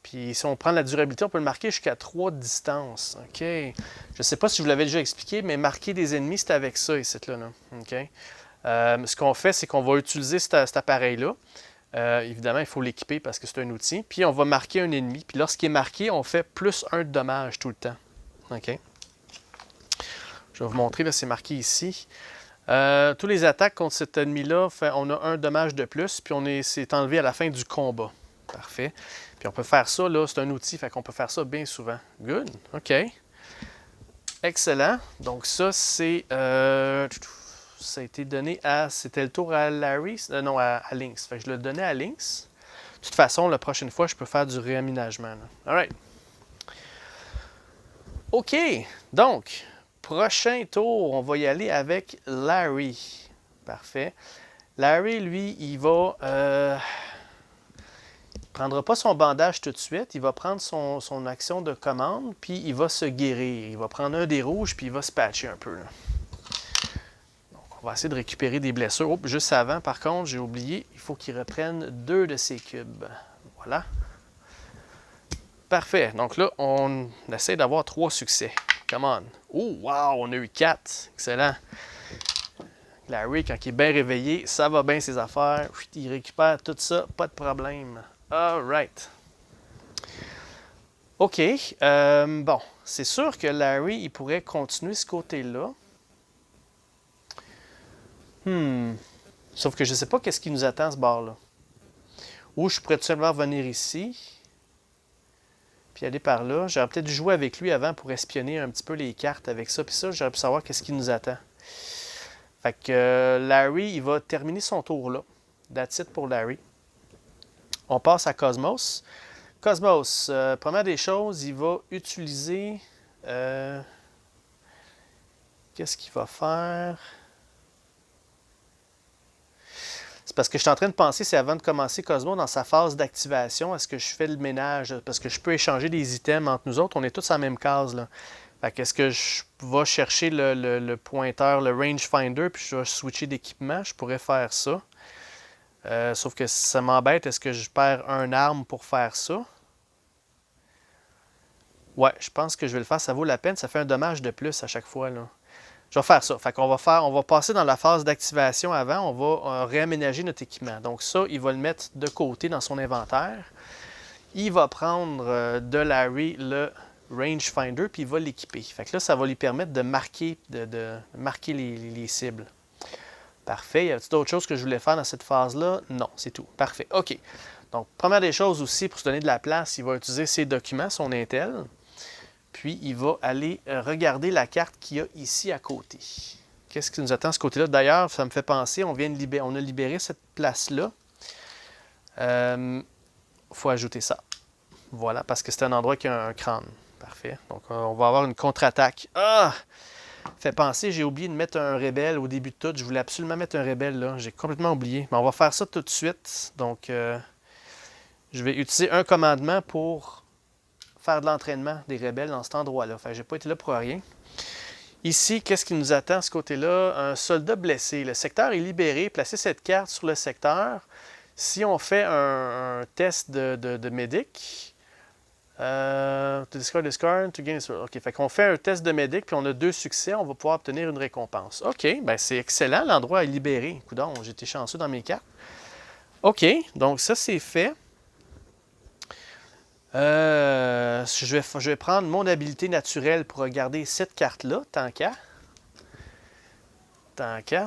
Puis si on prend la durabilité, on peut le marquer jusqu'à 3 de distance. OK. Je ne sais pas si je vous l'avais déjà expliqué, mais marquer des ennemis, c'est avec ça, ici, là. OK. Ce qu'on fait, c'est qu'on va utiliser cet appareil-là. Évidemment, il faut l'équiper parce que c'est un outil. Puis on va marquer un ennemi. Puis lorsqu'il est marqué, on fait plus 1 de dommage tout le temps. OK. Je vais vous montrer, là, c'est marqué ici. Tous les attaques contre cet ennemi-là, on a 1 dommage de plus, puis c'est enlevé à la fin du combat. Parfait. Puis on peut faire ça, là, c'est un outil, fait qu'on peut faire ça bien souvent. Good. OK. Excellent. Donc ça, c'est... ça a été donné à... C'était le tour à Larry? Non, à Lynx. Fait que je le donnais à Lynx. De toute façon, la prochaine fois, je peux faire du réaménagement. All right. OK. Donc, prochain tour, on va y aller avec Larry. Parfait. Larry, lui, il va... il ne prendra pas son bandage tout de suite. Il va prendre son action de commande, puis il va se guérir. Il va prendre un des rouges, puis il va se patcher un peu. Là. Donc, on va essayer de récupérer des blessures. Oh, juste avant, par contre, j'ai oublié, il faut qu'il reprenne 2 de ses cubes. Voilà. Parfait. Donc là, on essaie d'avoir 3 succès. Come on. Oh, wow, on a eu 4. Excellent. Larry, quand il est bien réveillé, ça va bien ses affaires. Il récupère tout ça, pas de problème. All right. OK. Bon, c'est sûr que Larry, il pourrait continuer ce côté-là. Sauf que je ne sais pas qu'est-ce qui nous attend à ce bord-là. Ou je pourrais tout simplement venir ici, puis aller par là. J'aurais peut-être dû jouer avec lui avant pour espionner un petit peu les cartes avec ça. Puis ça, j'aurais pu savoir qu'est-ce qui nous attend. Fait que Larry, il va terminer son tour là. That's it pour Larry. On passe à Cosmos. Cosmos, première des choses, il va utiliser... qu'est-ce qu'il va faire? C'est parce que je suis en train de penser, c'est avant de commencer Cosmos, dans sa phase d'activation, est-ce que je fais le ménage? Parce que je peux échanger des items entre nous autres. On est tous à la même case, là. Fait que est-ce que je vais chercher le pointeur, le rangefinder, puis je vais switcher d'équipement? Je pourrais faire ça. Sauf que ça m'embête. Est-ce que je perds un arme pour faire ça? Ouais, je pense que je vais le faire. Ça vaut la peine. Ça fait un dommage de plus à chaque fois, là. Je vais faire ça. Fait qu'on on va passer dans la phase d'activation avant. On va réaménager notre équipement. Donc ça, il va le mettre de côté dans son inventaire. Il va prendre de Larry le rangefinder, puis il va l'équiper. Fait que là, ça va lui permettre de marquer, marquer les cibles. Parfait. Y a-t-il d'autres choses que je voulais faire dans cette phase-là? Non, c'est tout. Parfait. OK. Donc, première des choses aussi, pour se donner de la place, il va utiliser ses documents, son Intel. Puis, il va aller regarder la carte qu'il y a ici à côté. Qu'est-ce qui nous attend à ce côté-là? D'ailleurs, ça me fait penser, on a libéré cette place-là. Il faut ajouter ça. Voilà, parce que c'est un endroit qui a un crâne. Parfait. Donc, on va avoir une contre-attaque. Ah! Fait penser, j'ai oublié de mettre un rebelle au début de tout. Je voulais absolument mettre un rebelle là. J'ai complètement oublié. Mais on va faire ça tout de suite. Donc, je vais utiliser un commandement pour faire de l'entraînement des rebelles dans cet endroit-là. Fait que j'ai pas été là pour rien. Ici, qu'est-ce qui nous attend à ce côté-là? Un soldat blessé. Le secteur est libéré. Placez cette carte sur le secteur. Si on fait un test de médic, to discard, to gain... OK, fait qu'on fait un test de médic, puis on a 2 succès, on va pouvoir obtenir une récompense. OK, ben c'est excellent, l'endroit est libéré. Coudonc, j'ai été chanceux dans mes cartes. OK, donc ça c'est fait. Je vais prendre mon habilité naturelle pour regarder cette carte-là, tant qu'à.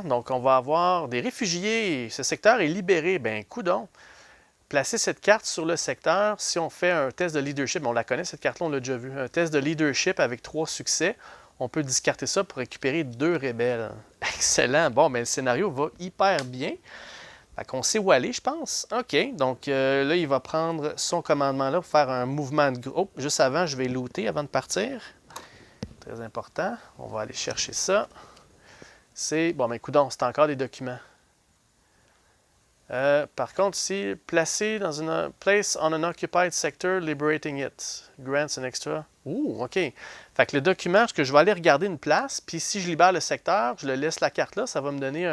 Donc on va avoir des réfugiés. Ce secteur est libéré. Ben, coudonc. Placer cette carte sur le secteur, si on fait un test de leadership, on la connaît cette carte-là, on l'a déjà vu, un test de leadership avec 3 succès, on peut discarter ça pour récupérer 2 rebelles. Excellent! Bon, mais le scénario va hyper bien. Fait qu'on sait où aller, je pense. OK, donc là, il va prendre son commandement-là pour faire un mouvement de groupe. Oh, juste avant, je vais looter avant de partir. Très important. On va aller chercher ça. C'est... Bon, mais coudonc, c'est encore des documents. Par contre, ici, placer dans une place on an occupied sector, liberating it. Grants an extra. Ouh, OK. Fait que le document, parce que je vais aller regarder une place, puis si je libère le secteur, je le laisse la carte là, ça va me donner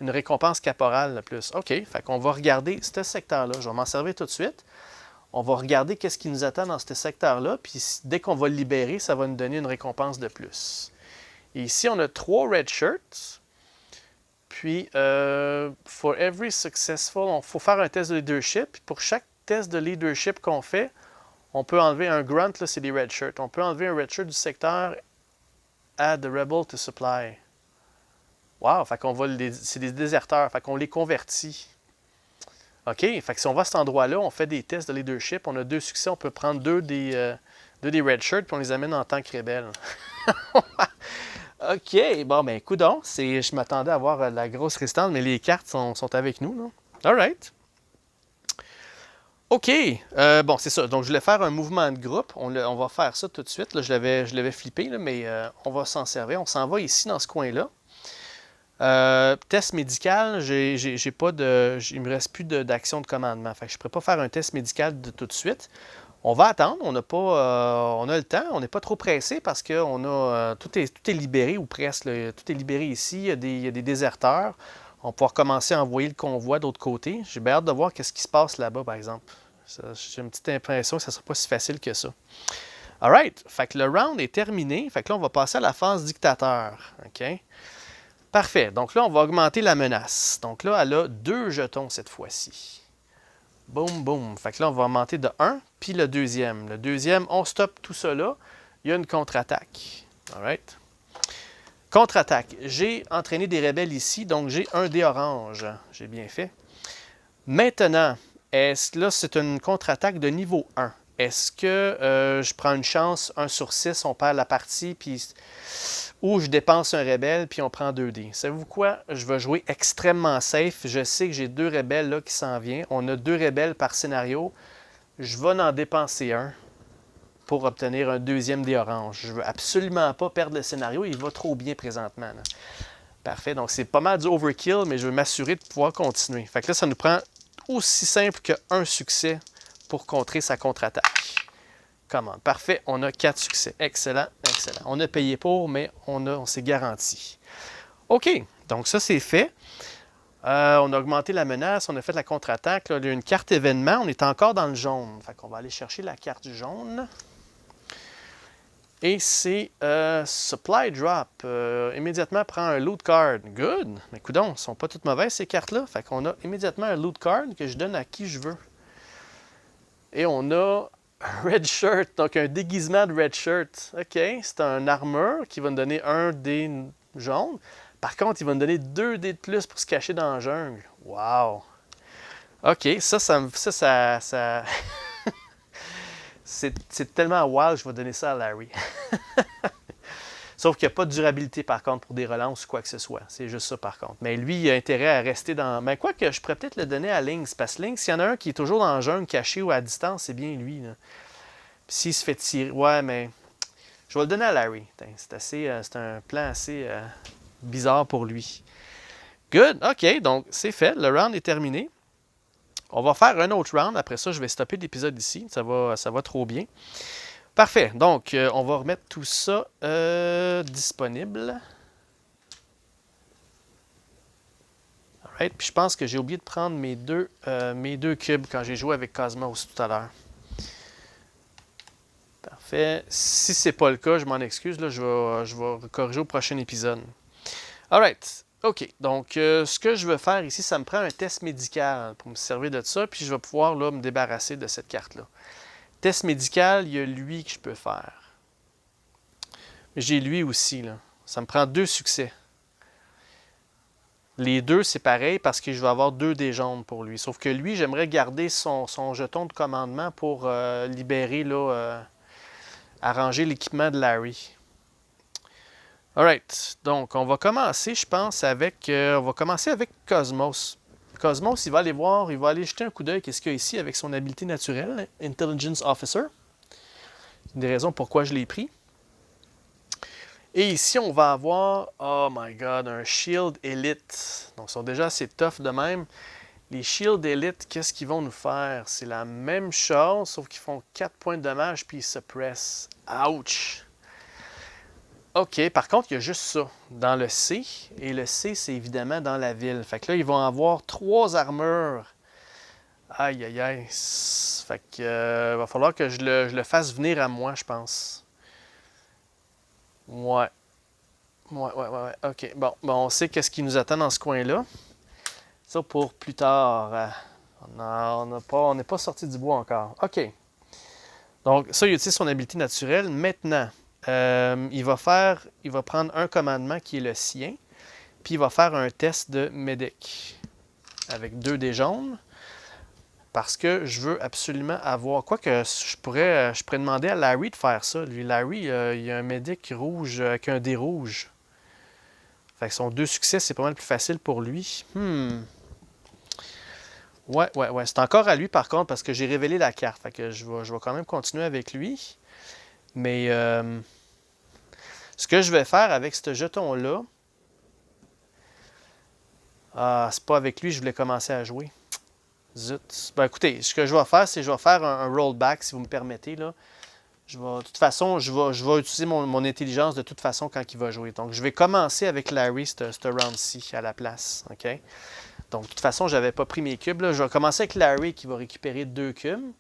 une récompense caporale de plus. OK. Fait qu'on va regarder ce secteur-là. Je vais m'en servir tout de suite. On va regarder qu'est-ce qui nous attend dans ce secteur-là, puis dès qu'on va le libérer, ça va nous donner une récompense de plus. Et ici, on a 3 red shirts. Puis, for every successful, il faut faire un test de leadership. Puis pour chaque test de leadership qu'on fait, on peut enlever un grunt, là, c'est des red shirts. On peut enlever un red shirt du secteur add the rebel to supply. Wow, fait qu'on va c'est des déserteurs, fait qu'on les convertit. OK, fait que si on va à cet endroit-là, on fait des tests de leadership, on a 2 succès, on peut prendre deux des red shirts, puis on les amène en tant que rebelles. OK, bon, ben, coudonc, je m'attendais à avoir la grosse résistance, mais les cartes sont avec nous, là. All right. OK, bon, c'est ça. Donc, je voulais faire un mouvement de groupe. On va faire ça tout de suite. Là, je l'avais flippé, là, mais on va s'en servir. On s'en va ici, dans ce coin-là. Test médical, j'ai pas de. Il me reste plus d'action de commandement. Fait que je ne pourrais pas faire un test médical tout de suite. On va attendre, on a le temps, on n'est pas trop pressé parce que tout est libéré ou presque. Là. Tout est libéré ici, il y a des déserteurs. On va pouvoir commencer à envoyer le convoi de l'autre côté. J'ai bien hâte de voir ce qui se passe là-bas, par exemple. J'ai une petite impression que ça ne sera pas si facile que ça. All right, fait que le round est terminé. Fait que là, on va passer à la phase dictateur. OK? Parfait. Donc là, on va augmenter la menace. Donc là, elle a 2 jetons cette fois-ci. Boum, boum. Fait que là, on va augmenter de 1, puis le deuxième. Le deuxième, on stoppe tout ça là. Il y a une contre-attaque. All right. Contre-attaque. J'ai entraîné des rebelles ici, donc j'ai un dé orange. J'ai bien fait. Maintenant, là, c'est une contre-attaque de niveau 1. Est-ce que je prends une chance, 1 sur 6, on perd la partie, puis ou je dépense un rebelle, puis on prend 2 dés. Savez-vous quoi? Je vais jouer extrêmement safe. Je sais que j'ai 2 rebelles là qui s'en viennent. On a 2 rebelles par scénario. Je vais en dépenser un pour obtenir un deuxième dé orange. Je ne veux absolument pas perdre le scénario. Il va trop bien présentement. Là. Parfait. Donc, c'est pas mal du overkill, mais je veux m'assurer de pouvoir continuer. Fait que là, ça nous prend aussi simple qu'un succès pour contrer sa contre-attaque. Commande. Parfait, on a 4 succès. Excellent, excellent. On a payé pour, mais on s'est garanti. OK, donc ça, c'est fait. On a augmenté la menace, on a fait la contre-attaque. Là, il y a une carte événement, on est encore dans le jaune. Fait qu'on va aller chercher la carte jaune. Et c'est Supply Drop. Immédiatement, prend un loot card. Good! Mais coudonc, elles ne sont pas toutes mauvaises, ces cartes-là. Fait qu'on a immédiatement un loot card que je donne à qui je veux. Et on a red shirt, donc un déguisement de red shirt. OK, c'est un armure qui va nous donner un dé jaune. Par contre, il va nous donner 2 dés de plus pour se cacher dans la jungle. Wow! OK, ça c'est tellement wild, je vais donner ça à Larry. Sauf qu'il n'y a pas de durabilité, par contre, pour des relances ou quoi que ce soit. C'est juste ça, par contre. Mais lui, il a intérêt à rester dans... Mais quoi que je pourrais peut-être le donner à Lynx. Parce que Lynx, s'il y en a un qui est toujours dans le jungle, caché ou à distance, c'est bien lui. Là. Puis s'il se fait tirer... Ouais, mais... Je vais le donner à Larry. C'est un plan assez bizarre pour lui. Good. OK, donc c'est fait. Le round est terminé. On va faire un autre round. Après ça, je vais stopper l'épisode ici. Ça va trop bien. Parfait. Donc, on va remettre tout ça disponible. Alright. Puis je pense que j'ai oublié de prendre mes deux cubes quand j'ai joué avec Cosmos tout à l'heure. Parfait. Si ce n'est pas le cas, je m'en excuse. Là, je vais corriger au prochain épisode. Alright. OK. Donc, ce que je veux faire ici, ça me prend un test médical pour me servir de ça. Puis je vais pouvoir là, me débarrasser de cette carte-là. Test médical, il y a lui que je peux faire. J'ai lui aussi. Là. Ça me prend 2 succès. Les 2, c'est pareil parce que je vais avoir 2 dés jaunes pour lui. Sauf que lui, j'aimerais garder son jeton de commandement pour libérer, là, arranger l'équipement de Larry. Alright. Donc, on va commencer, je pense, avec Cosmos. Cosmos, il va aller voir, il va aller jeter un coup d'œil qu'est-ce qu'il y a ici avec son habileté naturelle, Intelligence Officer. C'est une des raisons pourquoi je l'ai pris. Et ici, on va avoir, oh my god, un Shield Elite. Donc, ils sont déjà assez tough de même. Les Shield Elite, qu'est-ce qu'ils vont nous faire? C'est la même chose, sauf qu'ils font 4 points de dommage puis ils se pressent. Ouch! OK, par contre, il y a juste ça dans le C. Et le C, c'est évidemment dans la ville. Fait que là, ils vont avoir 3 armures. Aïe, aïe, aïe. Fait que, va falloir que je le fasse venir à moi, je pense. Ouais. Ouais. OK. Bon, on sait qu'est-ce qui nous attend dans ce coin-là. Ça pour plus tard. On n'est pas sorti du bois encore. OK. Donc, ça, il utilise son habilité naturelle. Maintenant, il va prendre un commandement qui est le sien, puis il va faire un test de Medic avec 2 dés jaunes. Parce que je veux absolument avoir. Quoique je pourrais demander à Larry de faire ça. Lui, Larry, il a un Medic rouge avec un dé rouge. Fait que son 2 succès, c'est pas mal plus facile pour lui. Ouais. C'est encore à lui par contre parce que j'ai révélé la carte. Fait que je vais quand même continuer avec lui. Mais ce que je vais faire avec ce jeton-là. Ah, c'est pas avec lui que je voulais commencer à jouer. Zut. Ben écoutez, ce que je vais faire, c'est que je vais faire un rollback, si vous me permettez. Là. De toute façon, je vais utiliser mon intelligence de toute façon quand il va jouer. Donc, je vais commencer avec Larry, ce round-ci, à la place. OK? Donc, de toute façon, je n'avais pas pris mes cubes. Là. Je vais commencer avec Larry qui va récupérer 2 cubes.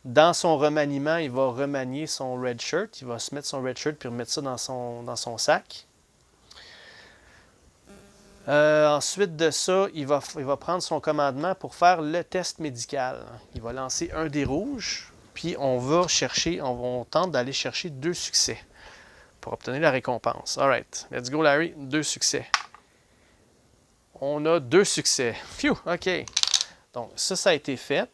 Dans son remaniement, il va remanier son red shirt. Il va se mettre son red shirt puis remettre ça dans son sac. Ensuite de ça, il va prendre son commandement pour faire le test médical. Il va lancer un dé rouge, puis on tente d'aller chercher 2 succès pour obtenir la récompense. Alright, let's go Larry, 2 succès. On a 2 succès. Phew, OK. Donc ça a été fait.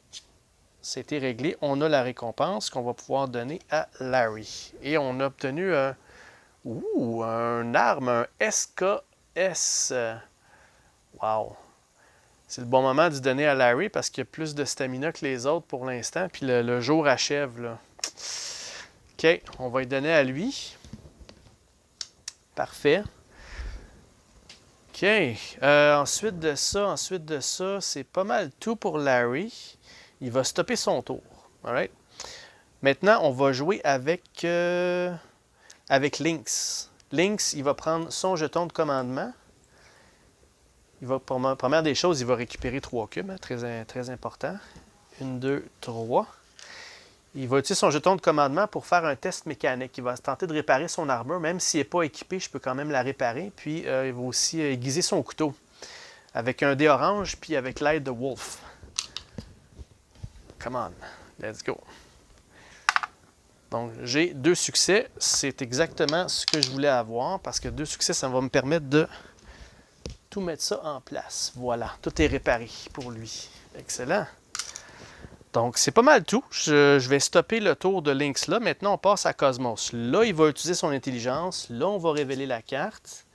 Ça a été réglé. On a la récompense qu'on va pouvoir donner à Larry. Et on a obtenu un arme, un SKS. Wow! C'est le bon moment de donner à Larry parce qu'il a plus de stamina que les autres pour l'instant. Puis le jour achève. Là. OK, on va lui donner à lui. Parfait. OK. Ensuite de ça, c'est pas mal tout pour Larry. Il va stopper son tour. Alright? Maintenant, on va jouer avec Lynx. Lynx, il va prendre son jeton de commandement. Première des choses, il va récupérer 3 cubes, hein, très important. 1, 2, 3. Il va utiliser son jeton de commandement pour faire un test mécanique. Il va tenter de réparer son armure. Même s'il n'est pas équipé, je peux quand même la réparer. Puis, il va aussi aiguiser son couteau avec un dé orange, puis avec l'aide de Wolf. Come on, let's go. Donc, j'ai 2 succès. C'est exactement ce que je voulais avoir parce que 2 succès, ça va me permettre de tout mettre ça en place. Voilà, tout est réparé pour lui. Excellent. Donc, c'est pas mal tout. Je vais stopper le tour de Lynx là. Maintenant, on passe à Cosmos. Là, il va utiliser son intelligence. Là, on va révéler la carte.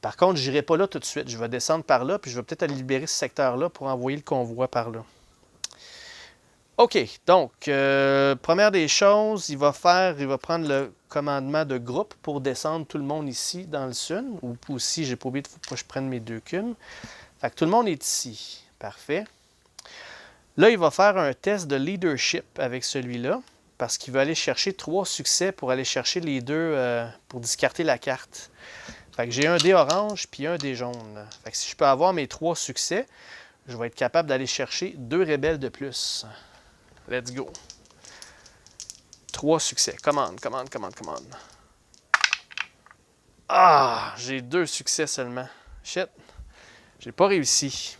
Par contre, je n'irai pas là tout de suite. Je vais descendre par là, puis je vais peut-être aller libérer ce secteur-là pour envoyer le convoi par là. OK, donc, première des choses, il va prendre le commandement de groupe pour descendre tout le monde ici dans le sud. Ou aussi, j'ai pas oublié, il faut que je prenne mes 2 cubes. Fait que tout le monde est ici. Parfait. Là, il va faire un test de leadership avec celui-là, parce qu'il va aller chercher 3 succès pour aller chercher les 2, pour discarter la carte. Fait que j'ai un dé orange puis un dé jaune. Fait que si je peux avoir mes 3 succès, je vais être capable d'aller chercher 2 rebelles de plus. Let's go. 3 succès. Commande. Ah, j'ai 2 succès seulement. Shit. J'ai pas réussi.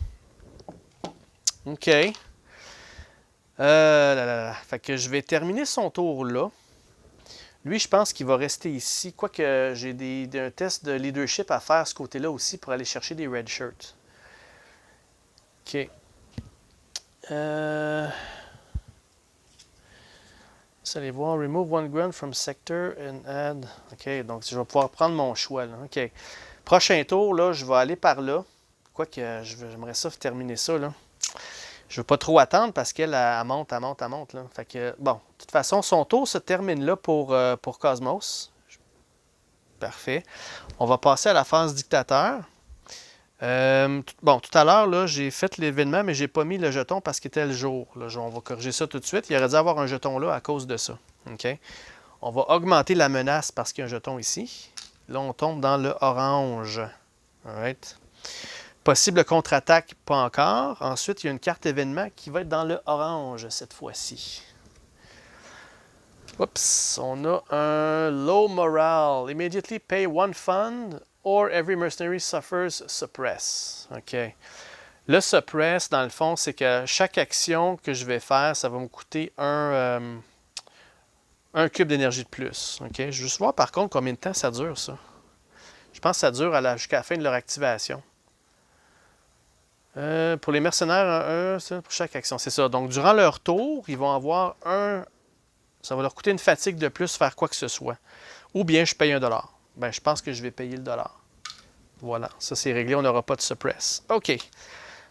OK. Fait que je vais terminer son tour là. Lui, je pense qu'il va rester ici. Quoique j'ai un test de leadership à faire ce côté-là aussi pour aller chercher des red shirts. OK. Vous allez voir, remove 1 grunt from sector and add. OK, donc je vais pouvoir prendre mon choix. Là. OK. Prochain tour, là, je vais aller par là. Quoique j'aimerais ça terminer ça. Là. Je ne veux pas trop attendre parce qu'elle monte. Là. Fait que, bon, de toute façon, son tour se termine là pour Cosmos. Parfait. On va passer à la phase dictateur. Bon, tout à l'heure, là, j'ai fait l'événement, mais j'ai pas mis le jeton parce qu'il était le jour. Là, on va corriger ça tout de suite. Il aurait dû avoir un jeton là à cause de ça. OK? On va augmenter la menace parce qu'il y a un jeton ici. Là, on tombe dans le orange. Alright. Possible contre-attaque, pas encore. Ensuite, il y a une carte événement qui va être dans le orange cette fois-ci. Oups, on a un low morale. Immediately pay one fund or every mercenary suffers suppress. OK. Le suppress, dans le fond, c'est que chaque action que je vais faire, ça va me coûter un cube d'énergie de plus. OK. Je vais juste voir par contre combien de temps ça dure, ça. Je pense que ça dure jusqu'à la fin de leur activation. Pour les mercenaires, c'est pour chaque action, c'est ça. Donc, durant leur tour, ils vont avoir ça va leur coûter une fatigue de plus faire quoi que ce soit. Ou bien je paye $1. Ben, je pense que je vais payer le dollar. Voilà, ça c'est réglé, on n'aura pas de suppress. OK.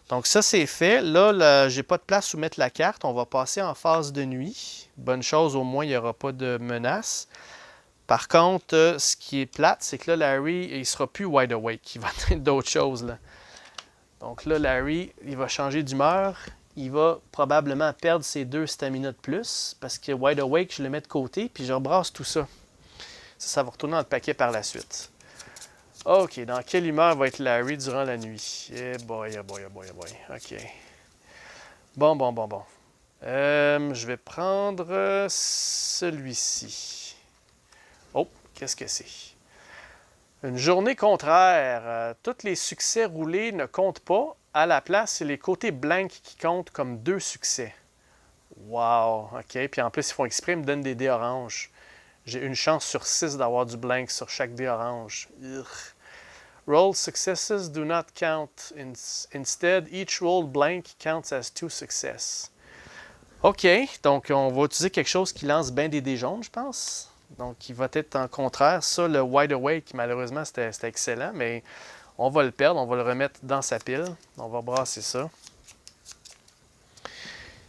Donc ça c'est fait. Là, j'ai pas de place où mettre la carte. On va passer en phase de nuit. Bonne chose, au moins, il n'y aura pas de menace. Par contre, ce qui est plate, c'est que là, Larry, il ne sera plus wide awake. Il va être d'autres choses, là. Donc là, Larry, il va changer d'humeur. Il va probablement perdre ses 2 stamina de plus parce que wide awake, je le mets de côté puis je rebrasse tout ça. Ça va retourner dans le paquet par la suite. OK, dans quelle humeur va être Larry durant la nuit? Eh boy, eh boy, eh boy, eh boy. OK. Bon. Je vais prendre celui-ci. Oh, qu'est-ce que c'est? Une journée contraire. Tous les succès roulés ne comptent pas. À la place, c'est les côtés blancs qui comptent comme 2 succès. Wow! OK. Puis en plus, ils font exprès, ils me donnent des dés oranges. J'ai une chance sur 6 d'avoir du blank sur chaque dé orange. Urgh. Roll successes do not count. Instead, each rolled blank counts as 2 success. OK. Donc, on va utiliser quelque chose qui lance bien des dés jaunes, je pense. Donc, il va être en contraire. Ça, le wide awake, malheureusement, c'était excellent, mais on va le perdre. On va le remettre dans sa pile. On va brasser ça.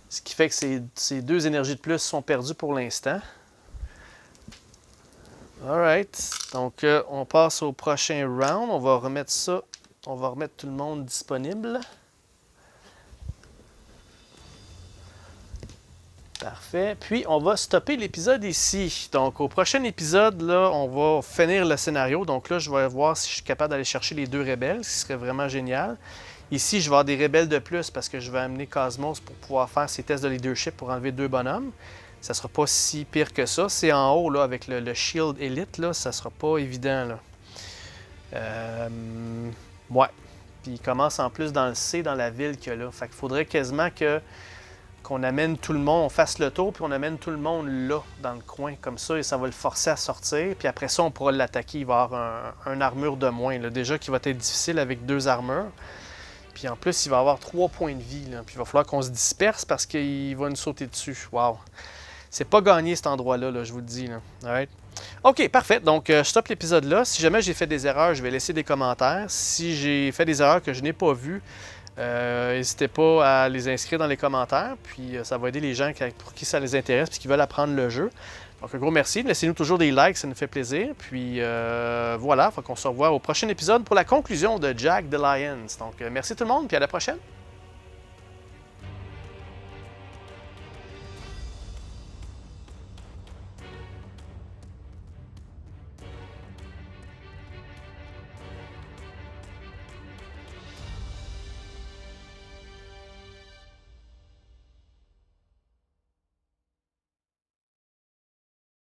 Ce qui fait que ces 2 énergies de plus sont perdues pour l'instant. Alright. Donc, on passe au prochain round. On va remettre ça. On va remettre tout le monde disponible. Parfait. Puis, on va stopper l'épisode ici. Donc, au prochain épisode, là, on va finir le scénario. Donc là, je vais voir si je suis capable d'aller chercher les 2 rebelles, ce qui serait vraiment génial. Ici, je vais avoir des rebelles de plus parce que je vais amener Cosmos pour pouvoir faire ses tests de leadership pour enlever 2 bonhommes. Ça ne sera pas si pire que ça. C'est en haut, là, avec le Shield Elite, là, ça ne sera pas évident, là. Ouais. Puis, il commence en plus dans le C, dans la ville qu'il y a là. Fait qu'il faudrait quasiment qu'on amène tout le monde, on fasse le tour, puis on amène tout le monde là, dans le coin, comme ça, et ça va le forcer à sortir. Puis après ça, on pourra l'attaquer. Il va avoir un armure de moins, là. Déjà qu'il va être difficile avec 2 armures. Puis en plus, il va avoir 3 points de vie, là. Puis il va falloir qu'on se disperse parce qu'il va nous sauter dessus. Wow! C'est pas gagné cet endroit-là, là, je vous le dis. Là. Alright. OK, parfait. Donc, je stoppe l'épisode là. Si jamais j'ai fait des erreurs, je vais laisser des commentaires. Si j'ai fait des erreurs que je n'ai pas vues, n'hésitez pas à les inscrire dans les commentaires. Puis, ça va aider les gens pour qui ça les intéresse et qui veulent apprendre le jeu. Donc, un gros merci. Laissez-nous toujours des likes, ça nous fait plaisir. Puis, voilà, il faut qu'on se revoie au prochain épisode pour la conclusion de Jack the Lions. Donc, merci tout le monde, puis à la prochaine.